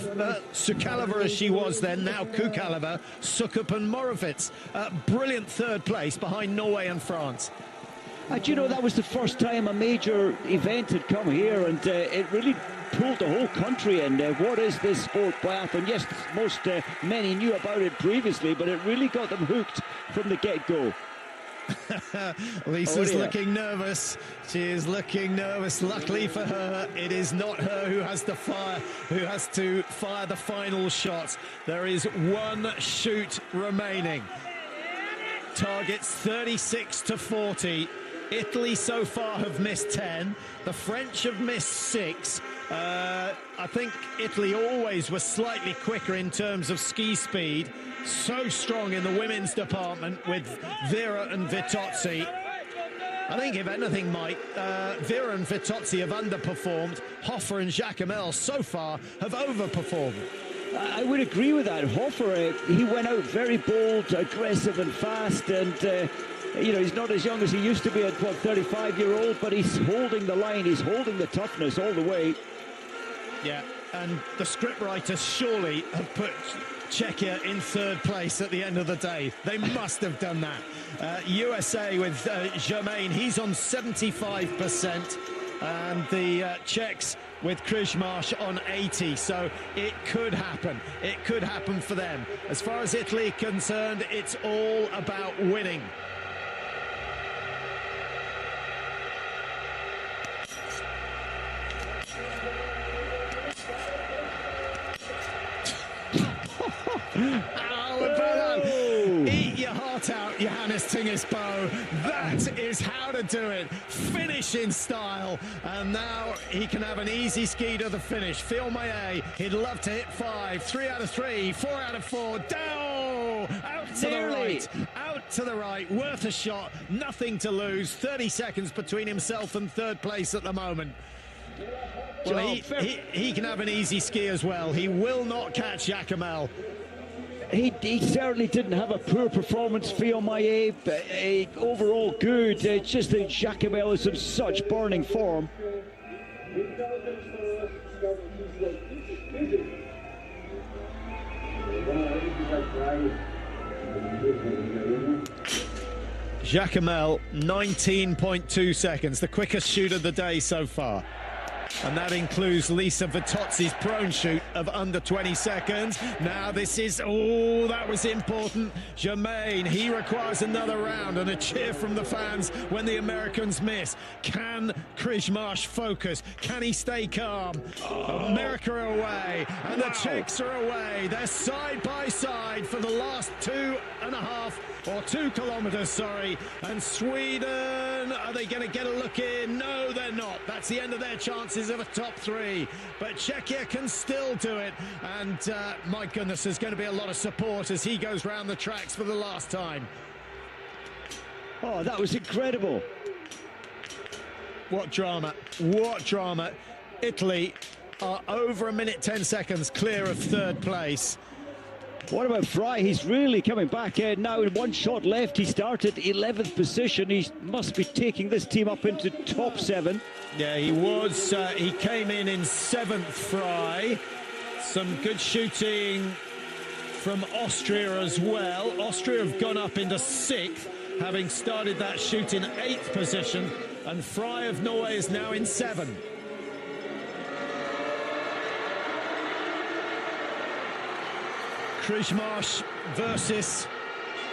Sukalova, as she was then, now Kukalova, Sukup and Moravec. Brilliant 3rd place behind Norway and France. And you know, that was the first time a major event had come here, and it really pulled the whole country in. What is this sport, biathlon? Yes, many knew about it previously, but it really got them hooked from the get-go. Lisa's looking nervous. She is looking nervous. Luckily for her, it is not her who has to fire the final shots. There is 1 shoot remaining. Targets 36 to 40. Italy so far have missed 10. The French have missed 6. I think Italy always was slightly quicker in terms of ski speed. So strong in the women's department with Vera and Vitozzi. I think, if anything, Mike, Vera and Vitozzi have underperformed. Hofer and Jacamel so far have overperformed. I would agree with that. Hofer, he went out very bold, aggressive and fast, and you know, he's not as young as he used to be at, what, 35-year-old, but he's holding the line, he's holding the toughness all the way. Yeah, and the scriptwriters surely have put Czechia in 3rd place at the end of the day. They must have done that. USA with Germain, he's on 75%. and the Czechs with Krzyżmarz on 80, so it could happen. It could happen for them. As far as Italy are concerned, it's all about winning. Eat your heart out, Johannes Tingesbo. That is how to do it. Finish in style. And now he can have an easy ski to the finish. Phil Maillet, he'd love to hit 5. 3 out of 3. 4 out of 4. Down! Out to the right. Out to the right. Worth a shot. Nothing to lose. 30 seconds between himself and third place at the moment. Well, he can have an easy ski as well. He will not catch Jacamel. He certainly didn't have a poor performance, Phil Maillet, but overall good. It's just that Jacamel is in such burning form. Jacamel, 19.2 seconds, the quickest shoot of the day so far. And that includes Lisa Vitozzi's prone shoot of under 20 seconds. Now this is, oh, that was important. Germain, he requires another round, and a cheer from the fans when the Americans miss. Can Krzyżmarz focus? Can he stay calm? America are away, and the Czechs are away. They're side by side for the last 2 kilometers, sorry. And Sweden, are they going to get a look in? No, they're not. That's the end of their chances of a top 3. But Czechia can still do it. And my goodness, there's going to be a lot of support as he goes round the tracks for the last time. Oh, that was incredible. What drama. What drama. Italy are over 1 minute 10 seconds clear of third place. What about Fry? He's really coming back now. In 1 shot left, he started 11th position. He must be taking this team up into top 7. Yeah, he was. He came in 7th, Fry. Some good shooting from Austria as well. Austria have gone up into 6th, having started that shoot in 8th position. And Fry of Norway is now in 7th. Krzyżmarz versus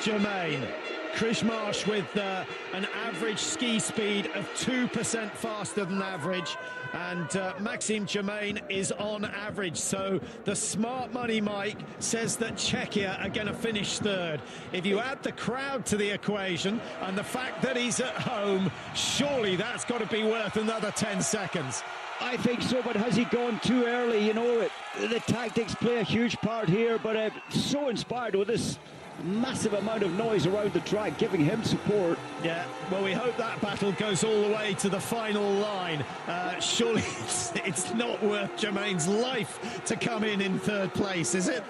Germain. Krzyżmarz with an average ski speed of 2% faster than average, and Maxime Germain is on average. So the smart money, Mike, says that Czechia are going to finish 3rd. If you add the crowd to the equation and the fact that he's at home, surely that's got to be worth another 10 seconds. I think so, but has he gone too early? You know, the tactics play a huge part here, but so inspired with this massive amount of noise around the track, giving him support. Yeah, well, we hope that battle goes all the way to the final line. Surely it's not worth Germain's life to come in 3rd place, is it?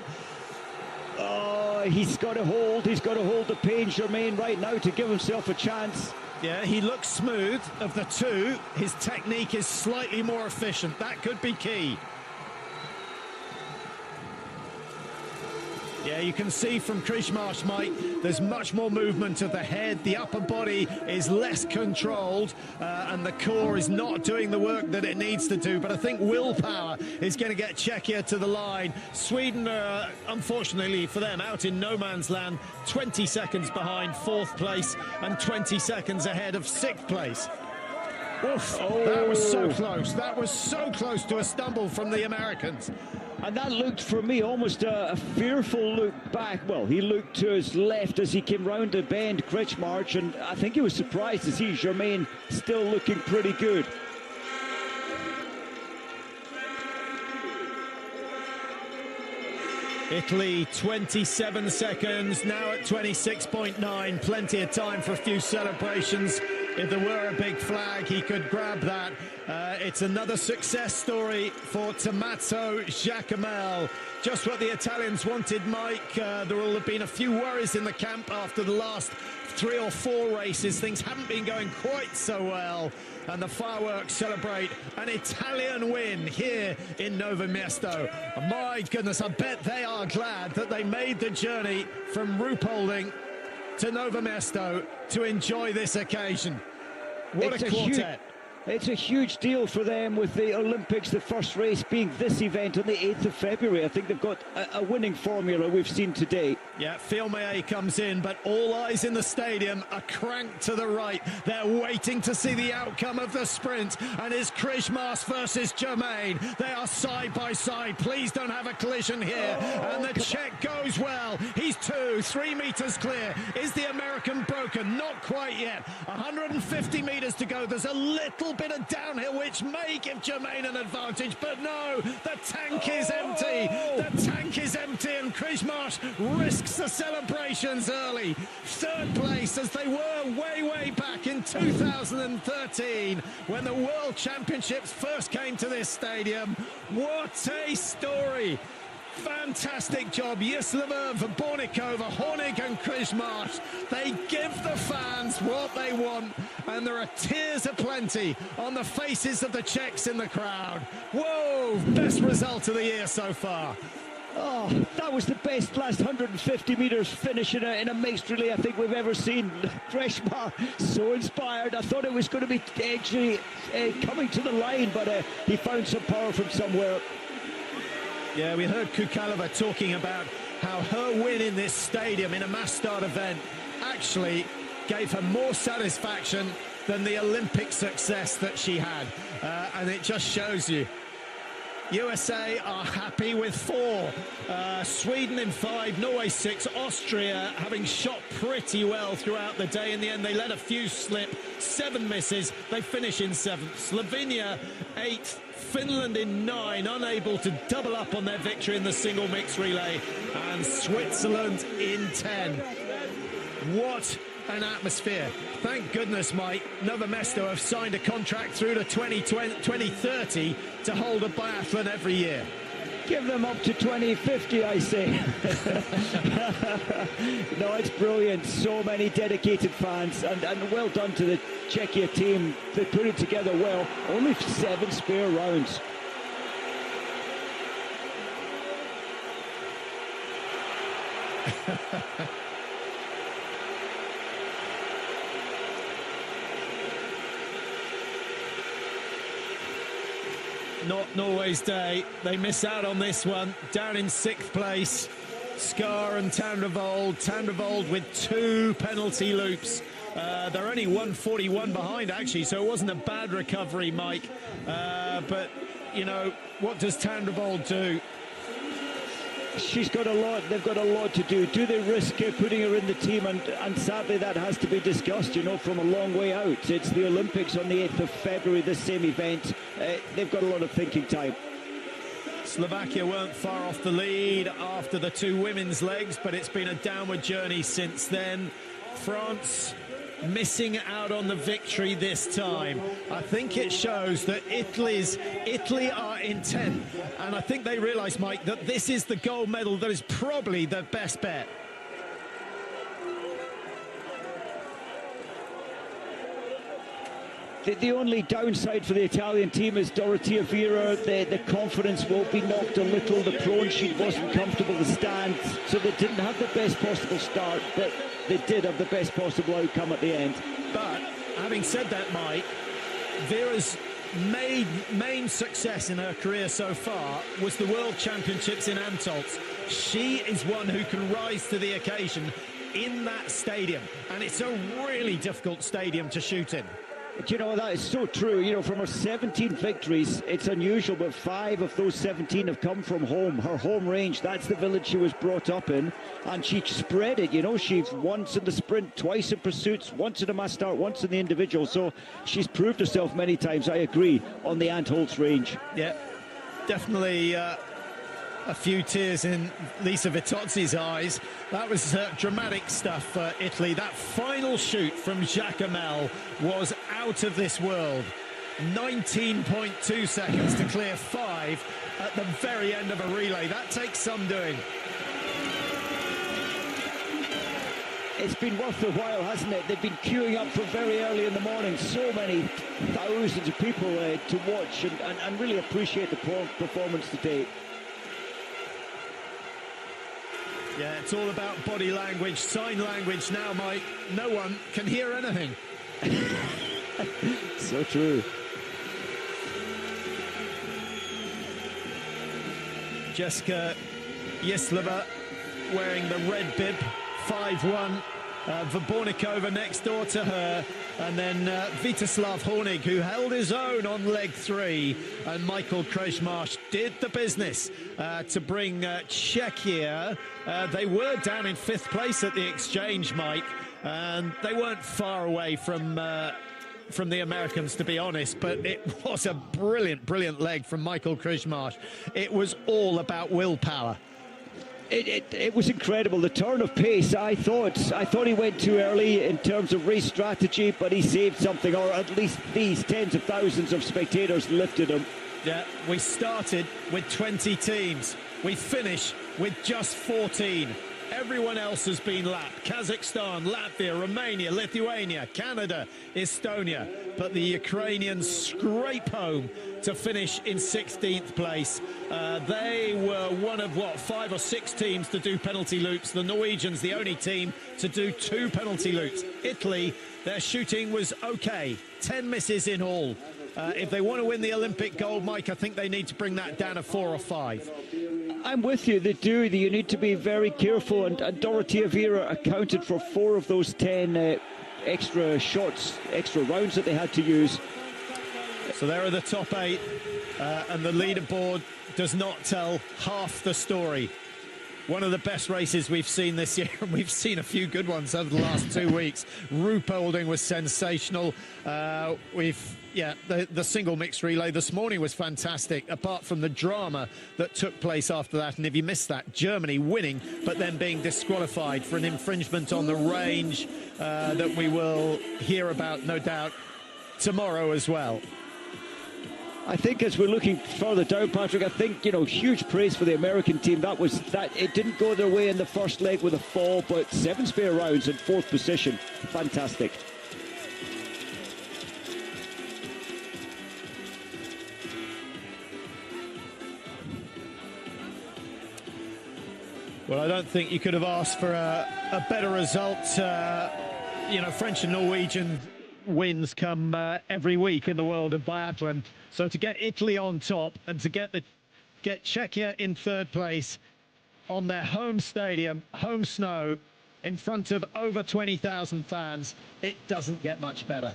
Oh, he's got to hold the pain, Germain, right now to give himself a chance. Yeah, he looks smooth. Of the 2, his technique is slightly more efficient. That could be key. Yeah, you can see from Krzyżmarz, Mike, there's much more movement of the head. The upper body is less controlled, and the core is not doing the work that it needs to do. But I think willpower is going to get Czechia to the line. Sweden are, unfortunately for them, out in no man's land, 20 seconds behind 4th place and 20 seconds ahead of 6th place. Oof, that was so close. That was so close to a stumble from the Americans. And that looked, for me, almost a fearful look back. Well, he looked to his left as he came round the bend, Krzyżmarz, and I think he was surprised to see Germain still looking pretty good. Italy, 27 seconds, now at 26.9. Plenty of time for a few celebrations. If there were a big flag, he could grab that. It's another success story for Tommaso Jacamel. Just what the Italians wanted, Mike. There will have been a few worries in the camp after the last 3 or 4 races. Things haven't been going quite so well. And the fireworks celebrate an Italian win here in Novе-Mesto. My goodness, I bet they are glad that they made the journey from Ruhpolding to Novе-Mesto to enjoy this occasion. What a quartet. It's a huge deal for them with the Olympics, the first race being this event on the 8th of February. I think they've got a winning formula we've seen today. Yeah, Filmé comes in, but all eyes in the stadium are cranked to the right. They're waiting to see the outcome of the sprint, and it's Krishmas versus Germain. They are side by side. Please don't have a collision here. And the Czech goes well. He's 3 meters clear. Is the American broken? Not quite yet. 150 meters to go. There's a little bit of downhill which may give Germain an advantage, but no, the tank is empty. The tank is empty, and Krishmas risks the celebrations early. Third place, as they were way back in 2013 when the World Championships first came to this stadium. What a story. Fantastic job, Yislava, Vorbonikova, Hornig and Krishmas. They give the fans what they want, and there are tears aplenty on the faces of the Czechs in the crowd. Whoa, best result of the year so far. Oh, that was the best last 150 metres finish in a mixed relay I think we've ever seen. Krishmas, so inspired. I thought it was going to be actually coming to the line, but he found some power from somewhere. Yeah, we heard Kukalova talking about how her win in this stadium in a mass start event actually gave her more satisfaction than the Olympic success that she had. And it just shows you. USA are happy with 4. Sweden in 5, Norway 6, Austria having shot pretty well throughout the day. In the end, they let a few slip. 7 misses. They finish in 7th. Slovenia 8th. Finland in 9, unable to double up on their victory in the single mixed relay. And Switzerland in 10. What an atmosphere. Thank goodness, Mike, Novе-Mesto have signed a contract through to 2030 to hold a biathlon every year. Give them up to 2050, I say. No, it's brilliant. So many dedicated fans, and well done to the Czechia team. They put it together well. Only 7 spare rounds. Not Norway's day. They miss out on this one. Down in 6th place, Skar and Tandrevold. Tandrevold with 2 penalty loops. They're only 141 behind, actually, so it wasn't a bad recovery, Mike. But, you know, what does Tandrevold do? She's got a lot. They've got a lot to do. Do they risk putting her in the team? And sadly, that has to be discussed, you know, from a long way out. It's the Olympics on the 8th of February, this same event. They've got a lot of thinking time. Slovakia weren't far off the lead after the 2 women's legs, but it's been a downward journey since then. France missing out on the victory this time. I think it shows that Italy are intent, and I think they realise, Mike, that this is the gold medal that is probably the best bet. The only downside for the Italian team is Dorothea Vera. The confidence will be knocked a little. The prone sheet wasn't comfortable to stand, so they didn't have the best possible start, but they did have the best possible outcome at the end. But having said that, Mike, Vera's main success in her career so far was the World Championships in Antolz. She is one who can rise to the occasion in that stadium, and it's a really difficult stadium to shoot in. But you know, that is so true. You know, from her 17 victories, it's unusual, but 5 of those 17 have come from home. Her home range, that's the village she was brought up in, and she spread it. You know, she's once in the sprint, twice in pursuits, once in a mass start, once in the individual. So she's proved herself many times, I agree, on the Antholz range. Yeah, definitely a few tears in Lisa Vitozzi's eyes. That was dramatic stuff for Italy. That final shoot from Jacquemelle was out of this world. 19.2 seconds to clear 5 at the very end of a relay. That takes some doing. It's been worth a while, hasn't it? They've been queuing up from very early in the morning. So many thousands of people to watch and really appreciate the performance today. Yeah, it's all about body language, sign language now, Mike. No one can hear anything. So true. Jessica Yislova wearing the red bib, 5-1. Vabornikova next door to her, and then Viteslav Hornig, who held his own on leg 3, and Michael Krzmarz did the business to bring Czechia. They were down in 5th place at the exchange, Mike, and they weren't far away from the Americans, to be honest, but it was a brilliant leg from Michael Krzmarz. It was all about willpower. It was incredible, the turn of pace. I thought he went too early in terms of race strategy, but he saved something, or at least these tens of thousands of spectators lifted him. Yeah, we started with 20 teams. We finish with just 14. Everyone else has been lapped. Kazakhstan, Latvia, Romania, Lithuania, Canada, Estonia. But the Ukrainians scrape home to finish in 16th place. They were one of, 5 or 6 teams to do penalty loops. The Norwegians, the only team to do 2 penalty loops. Italy, their shooting was okay. 10 misses in all. If they want to win the Olympic gold, Mike, I think they need to bring that down to 4 or 5. I'm with you, they do. You need to be very careful, and Dorothea Vera accounted for 4 of those 10 extra shots, extra rounds that they had to use. So there are the top 8, and the leaderboard does not tell half the story. One of the best races we've seen this year, and we've seen a few good ones over the last 2 weeks. Ruhpolding was sensational. The single mixed relay this morning was fantastic, apart from the drama that took place after that. And if you missed that, Germany winning, but then being disqualified for an infringement on the range that we will hear about, no doubt, tomorrow as well. I think as we're looking further down, Patrick, I think, huge praise for the American team. It didn't go their way in the first leg with a fall, but 7 spare rounds in 4th position. Fantastic. Well, I don't think you could have asked for a better result. French and Norwegian wins come every week in the world of biathlon. So to get Italy on top and to get Czechia in 3rd place on their home stadium, home snow, in front of over 20,000 fans, it doesn't get much better.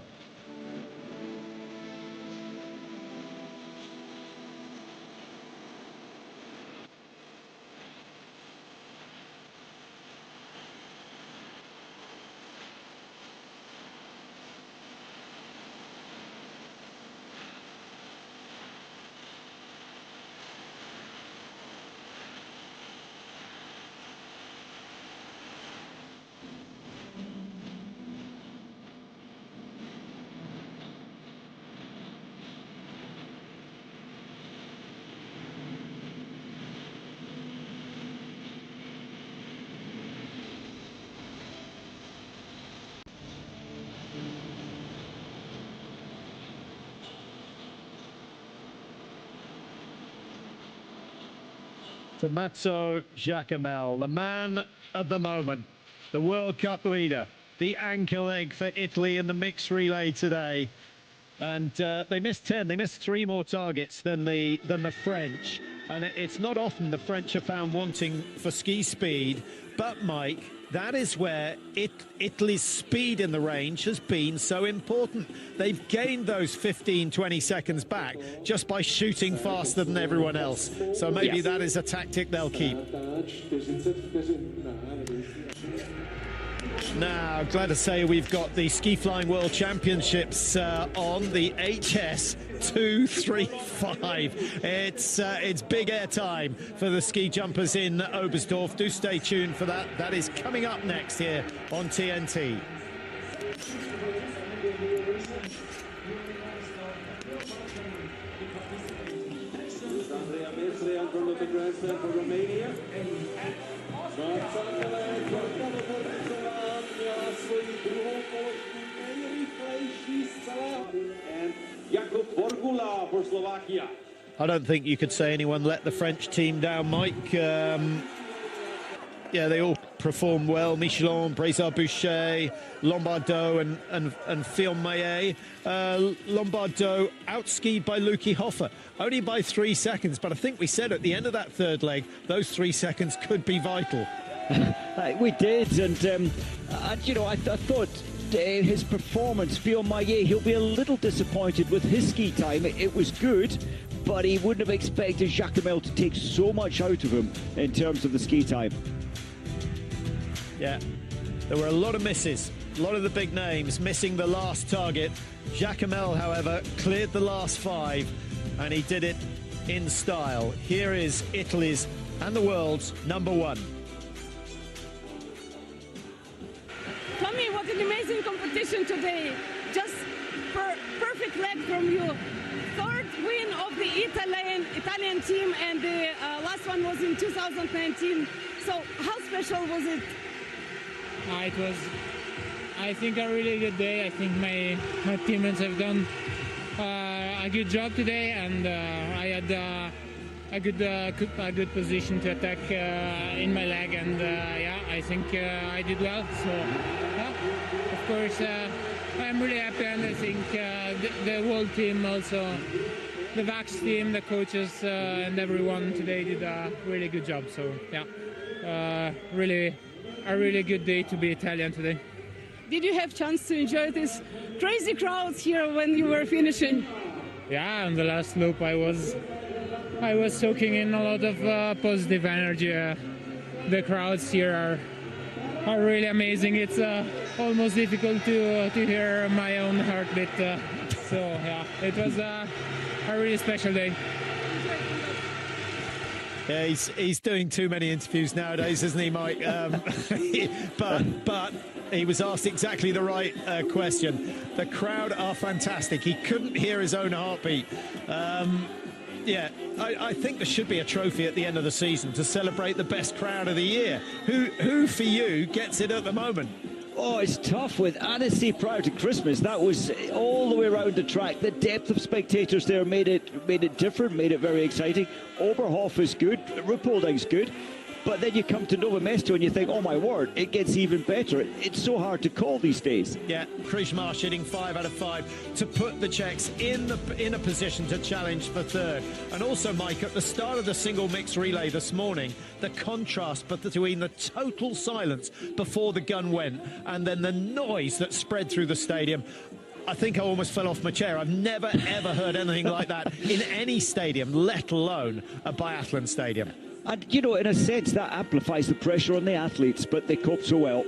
Tommaso Giacomel, the man of the moment, the World Cup leader, the anchor leg for Italy in the mixed relay today. And they missed 10. They missed 3 more targets than the French. And it's not often the French are found wanting for ski speed. But, Mike, that is where Italy's speed in the range has been so important. They've gained those 15, 20 seconds back just by shooting faster than everyone else. So maybe that is a tactic they'll keep. Now, glad to say we've got the Ski Flying World Championships on the HS 235. It's big air time for the ski jumpers in Oberstdorf. Do stay tuned for that. That is coming up next here on TNT. For Romania. I don't think you could say anyone let the French team down, Mike. Yeah, they all performed well. Michelin, Brézard-Boucher, Lombardo and Fillon-Maillet. Lombardo outskied by Luki Hoffer, only by 3 seconds, but I think we said at the end of that third leg, those 3 seconds could be vital. We did, and you know, I thought his performance, Fillon-Maillet, he'll be a little disappointed with his ski time. It was good, but he wouldn't have expected Jacquemelle to take so much out of him in terms of the ski time. Yeah, there were a lot of misses, a lot of the big names missing the last target. Jacquemelle, however, cleared the last 5, and he did it in style. Here is Italy's and the world's #1. Tommy, what an amazing competition today. Just perfect leg from you. Third win of the Italian team, and the last one was in 2019. So how special was it? It was, I think, a really good day. I think my teammates have done a good job today, and I had a good position to attack in my leg, and yeah, I think I did well. So yeah, of course, I'm really happy, and I think the whole team also, the Vax team, the coaches, and everyone today did a really good job. So yeah, really a really good day to be Italian today. Did you have chance to enjoy these crazy crowds here when you were finishing? Yeah, on the last loop I was soaking in a lot of positive energy. The crowds here are really amazing. It's almost difficult to hear my own heartbeat. So yeah, it was a really special day. Yeah, he's doing too many interviews nowadays, isn't he, Mike? But he was asked exactly the right question. The crowd are fantastic. He couldn't hear his own heartbeat. Yeah, I think there should be a trophy at the end of the season to celebrate the best crowd of the year. Who for you gets it at the moment? Oh, it's tough with Annecy prior to Christmas. That was all the way around the track. The depth of spectators there made it different, made it very exciting. Oberhof is good, Ruppolding's good. But then you come to Novе-Mesto and you think, oh my word, it gets even better. It's so hard to call these days. Yeah, Krishmarsh hitting 5 out of 5 to put the Czechs in a position to challenge for third. And also, Mike, at the start of the single mix relay this morning, the contrast between the total silence before the gun went and then the noise that spread through the stadium. I think I almost fell off my chair. I've never, ever heard anything like that in any stadium, let alone a biathlon stadium. And, you know, in a sense, that amplifies the pressure on the athletes, but they cope so well.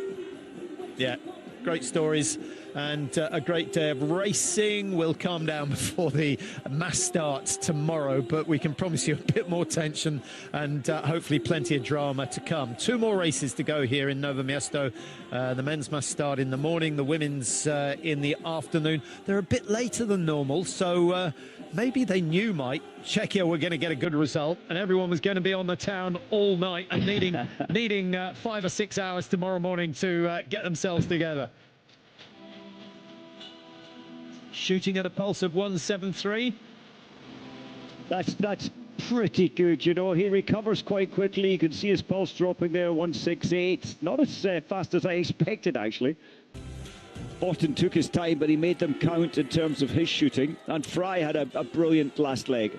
Yeah, great stories and a great day of racing. Will calm down before the mass starts tomorrow, but we can promise you a bit more tension and hopefully plenty of drama to come. 2 more races to go here in Novе-Mesto. The men's must start in the morning, the women's in the afternoon. They're a bit later than normal, so maybe they knew, Mike, Czechia were going to get a good result and everyone was going to be on the town all night and needing 5 or 6 hours tomorrow morning to get themselves together. Shooting at a pulse of 173. That's pretty good, you know. He recovers quite quickly. You can see his pulse dropping there, 168. Not as fast as I expected, actually. Botton took his time, but he made them count in terms of his shooting. And Fry had a brilliant last leg.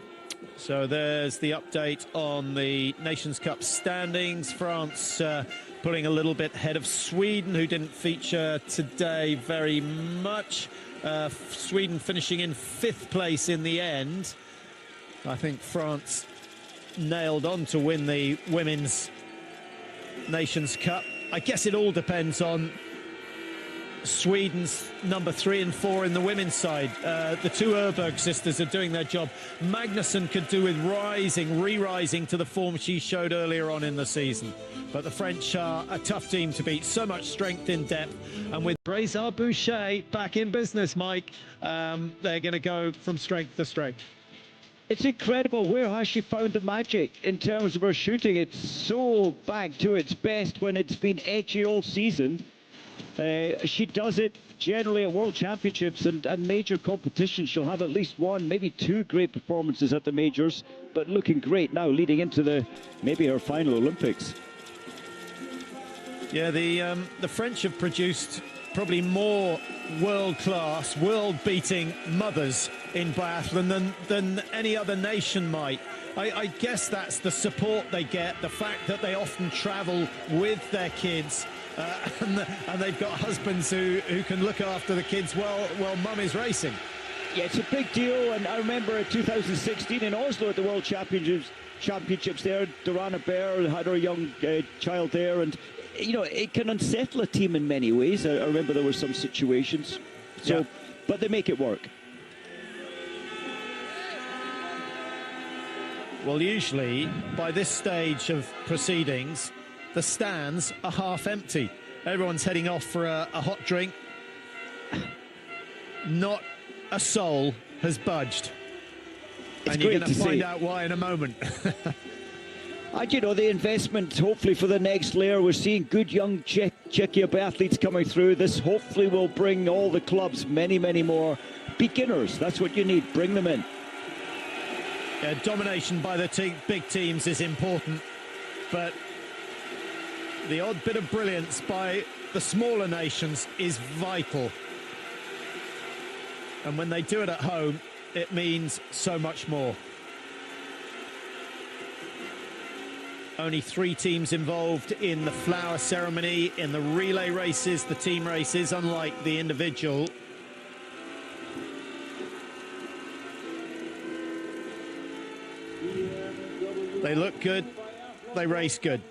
So there's the update on the Nations Cup standings. France pulling a little bit ahead of Sweden, who didn't feature today very much. Sweden finishing in 5th place in the end. I think France nailed on to win the Women's Nations Cup. I guess it all depends on Sweden's number 3 and 4 in the women's side. The 2 Öberg sisters are doing their job. Magnusson could do with re-rising to the form she showed earlier on in the season. But the French are a tough team to beat. So much strength in depth. And with Brézard-Boucher back in business, Mike, they're going to go from strength to strength. It's incredible. Where has she found the magic in terms of her shooting? It's so back to its best when it's been edgy all season. She does it generally at World Championships and major competitions. She'll have at least 1, maybe 2 great performances at the majors, but looking great now leading into maybe her final Olympics. Yeah, the French have produced probably more world-class, world-beating mothers in biathlon than any other nation might. I guess that's the support they get, the fact that they often travel with their kids, and they've got husbands who can look after the kids while mum is racing. Yeah, it's a big deal, and I remember in 2016 in Oslo at the World Championships there, Dorana Bear had her young child there, and you know, it can unsettle a team in many ways. I remember there were some situations, so yeah. But they make it work. Well, usually by this stage of proceedings, the stands are half empty. Everyone's heading off for a hot drink. Not a soul has budged. It's and you're going to find out why in a moment. And you know, the investment hopefully for the next layer, we're seeing good young Czechia athletes coming through. This hopefully will bring all the clubs many more beginners. That's what you need, bring them in. Yeah, domination by the big teams is important, but the odd bit of brilliance by the smaller nations is vital. And when they do it at home, it means so much more. Only 3 teams involved in the flower ceremony, in the relay races, the team races, unlike the individual. They look good, they race good.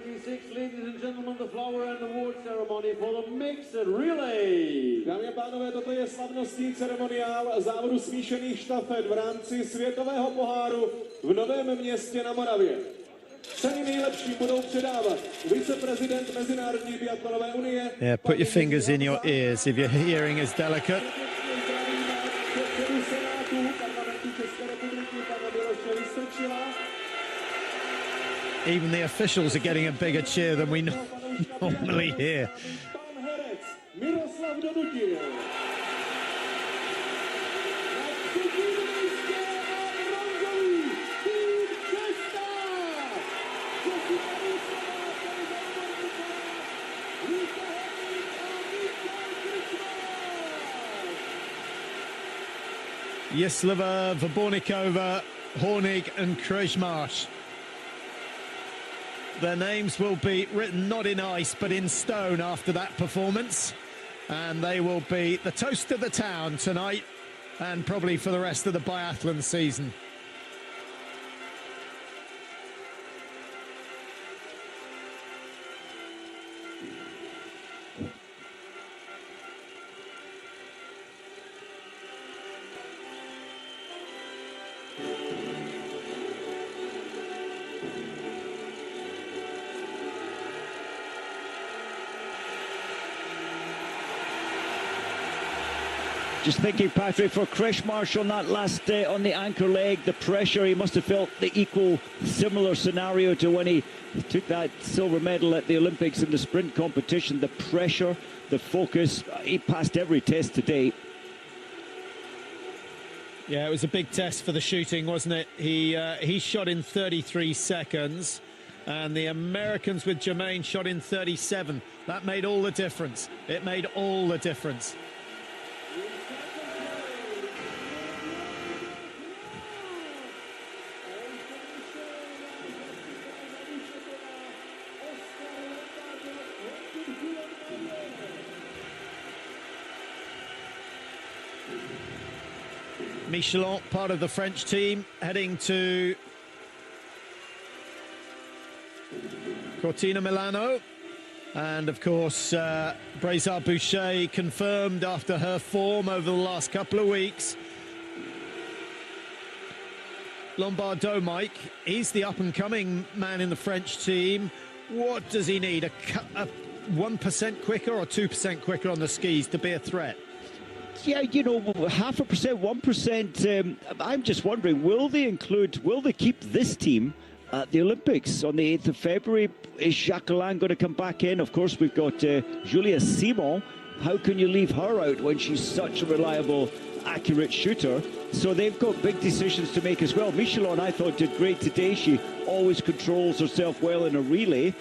26, ladies and gentlemen, the flower and award ceremony for the mixed relay. Dámy a pánové, toto je slavnostní ceremoniál závodu smíšených štafet v rámci světového poháru v Novém Městě na Moravě. Ceny nejlepší budou předávat viceprezident Mezinárodní biatlonové unie. Yeah, put your fingers in your ears if your hearing is delicate. Even the officials are getting a bigger cheer than we normally hear. Jislova, Vabornikova, Hornig and Krejmarš. Their names will be written not in ice but in stone after that performance, and they will be the toast of the town tonight and probably for the rest of the biathlon season. Just thinking, Patrick, for Krejmarš on that last on the anchor leg, the pressure, he must have felt the similar scenario to when he took that silver medal at the Olympics in the sprint competition. The pressure, the focus, he passed every test today. Yeah, it was a big test for the shooting, wasn't it? He shot in 33 seconds, and the Americans with Jermaine shot in 37. That made all the difference. It made all the difference. Michelin, part of the French team, heading to Cortina Milano. And, of course, Brézard Boucher confirmed after her form over the last couple of weeks. Lombardo, Mike, he's the up-and-coming man in the French team. What does he need? A 1% quicker or 2% quicker on the skis to be a threat? Yeah, you know, 0.5%, 1%. I'm just wondering, will they keep this team at the Olympics on the 8th of February? Is Jacqueline going to come back in? Of course, we've got Julia Simon. How can you leave her out when she's such a reliable, accurate shooter? So they've got big decisions to make as well. Michelin, I thought, did great today. She always controls herself well in a relay.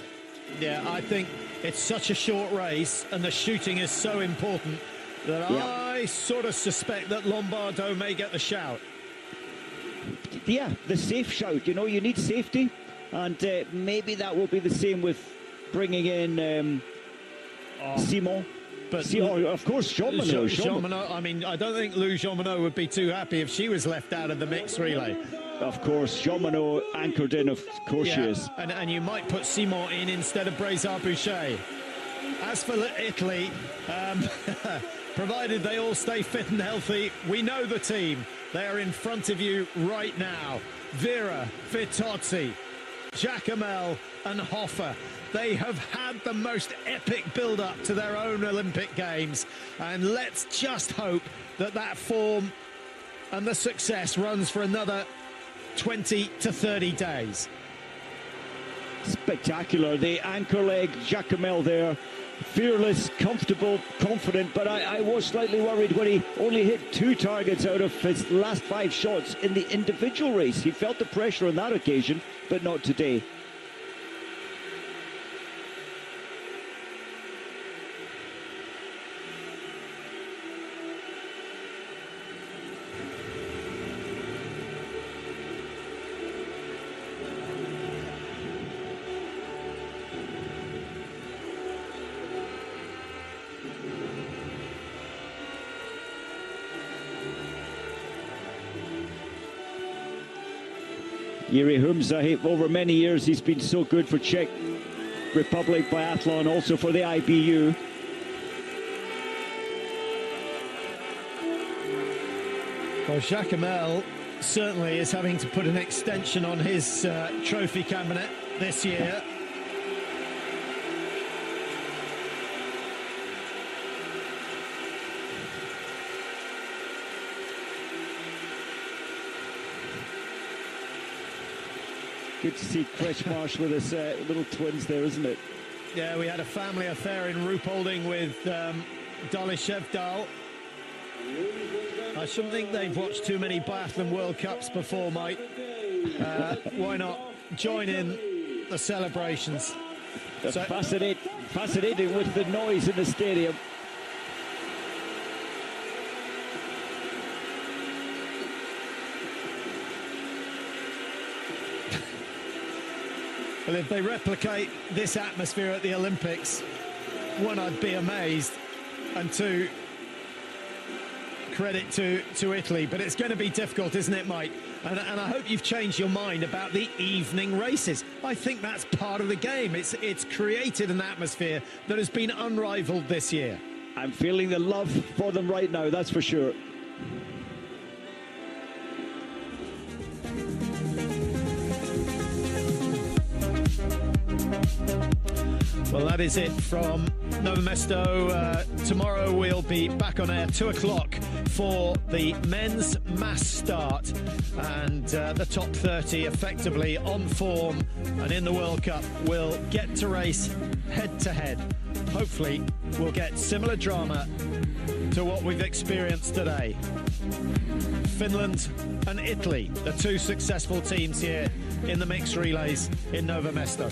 Yeah, I think it's such a short race and the shooting is so important that I sort of suspect that Lombardo may get the shout. Yeah, the safe shout. You know, you need safety, and maybe that will be the same with bringing in Simon. But of course, Jean Monod. Jean Monod, I mean, I don't think Lou Jean Monod would be too happy if she was left out of the mixed relay. Of course, Jean Monod anchored in, of course she is. And you might put Simon in instead of Brézard-Boucher. As for Italy, provided they all stay fit and healthy, we know the team. They are in front of you right now. Vera, Vitozzi, Giacomel and Hoffer. They have had the most epic build-up to their own Olympic Games. And let's just hope that that form and the success runs for another 20 to 30 days. Spectacular. The anchor leg, Giacomel there. Fearless, comfortable, confident, but I was slightly worried when he only hit 2 targets out of his last 5 shots in the individual race. He felt the pressure on that occasion, but not today. Jiri Humza, over many years, he's been so good for Czech Republic Biathlon, also for the IBU. Well, Giacomel certainly is having to put an extension on his trophy cabinet this year. Good to see Kretschmarsh with his little twins there, isn't it? Yeah, we had a family affair in Ruhpolding with Dalishevdal. I shouldn't think they've watched too many Biathlon World Cups before, mate. Why not join in the celebrations? So, fascinating with the noise in the stadium. Well, if they replicate this atmosphere at the Olympics, one, I'd be amazed, and two, credit to Italy. But it's going to be difficult, isn't it, Mike? And I hope you've changed your mind about the evening races. I think that's part of the game. It's created an atmosphere that has been unrivaled this year. I'm feeling the love for them right now, that's for sure. Well, that is it from Novе-Mesto. Tomorrow we'll be back on air 2 o'clock for the men's mass start, and the top 30 effectively on form and in the World Cup will get to race head to head. Hopefully we'll get similar drama to what we've experienced today. Finland and Italy, the 2 successful teams here in the mixed relays in Nove-Mesto.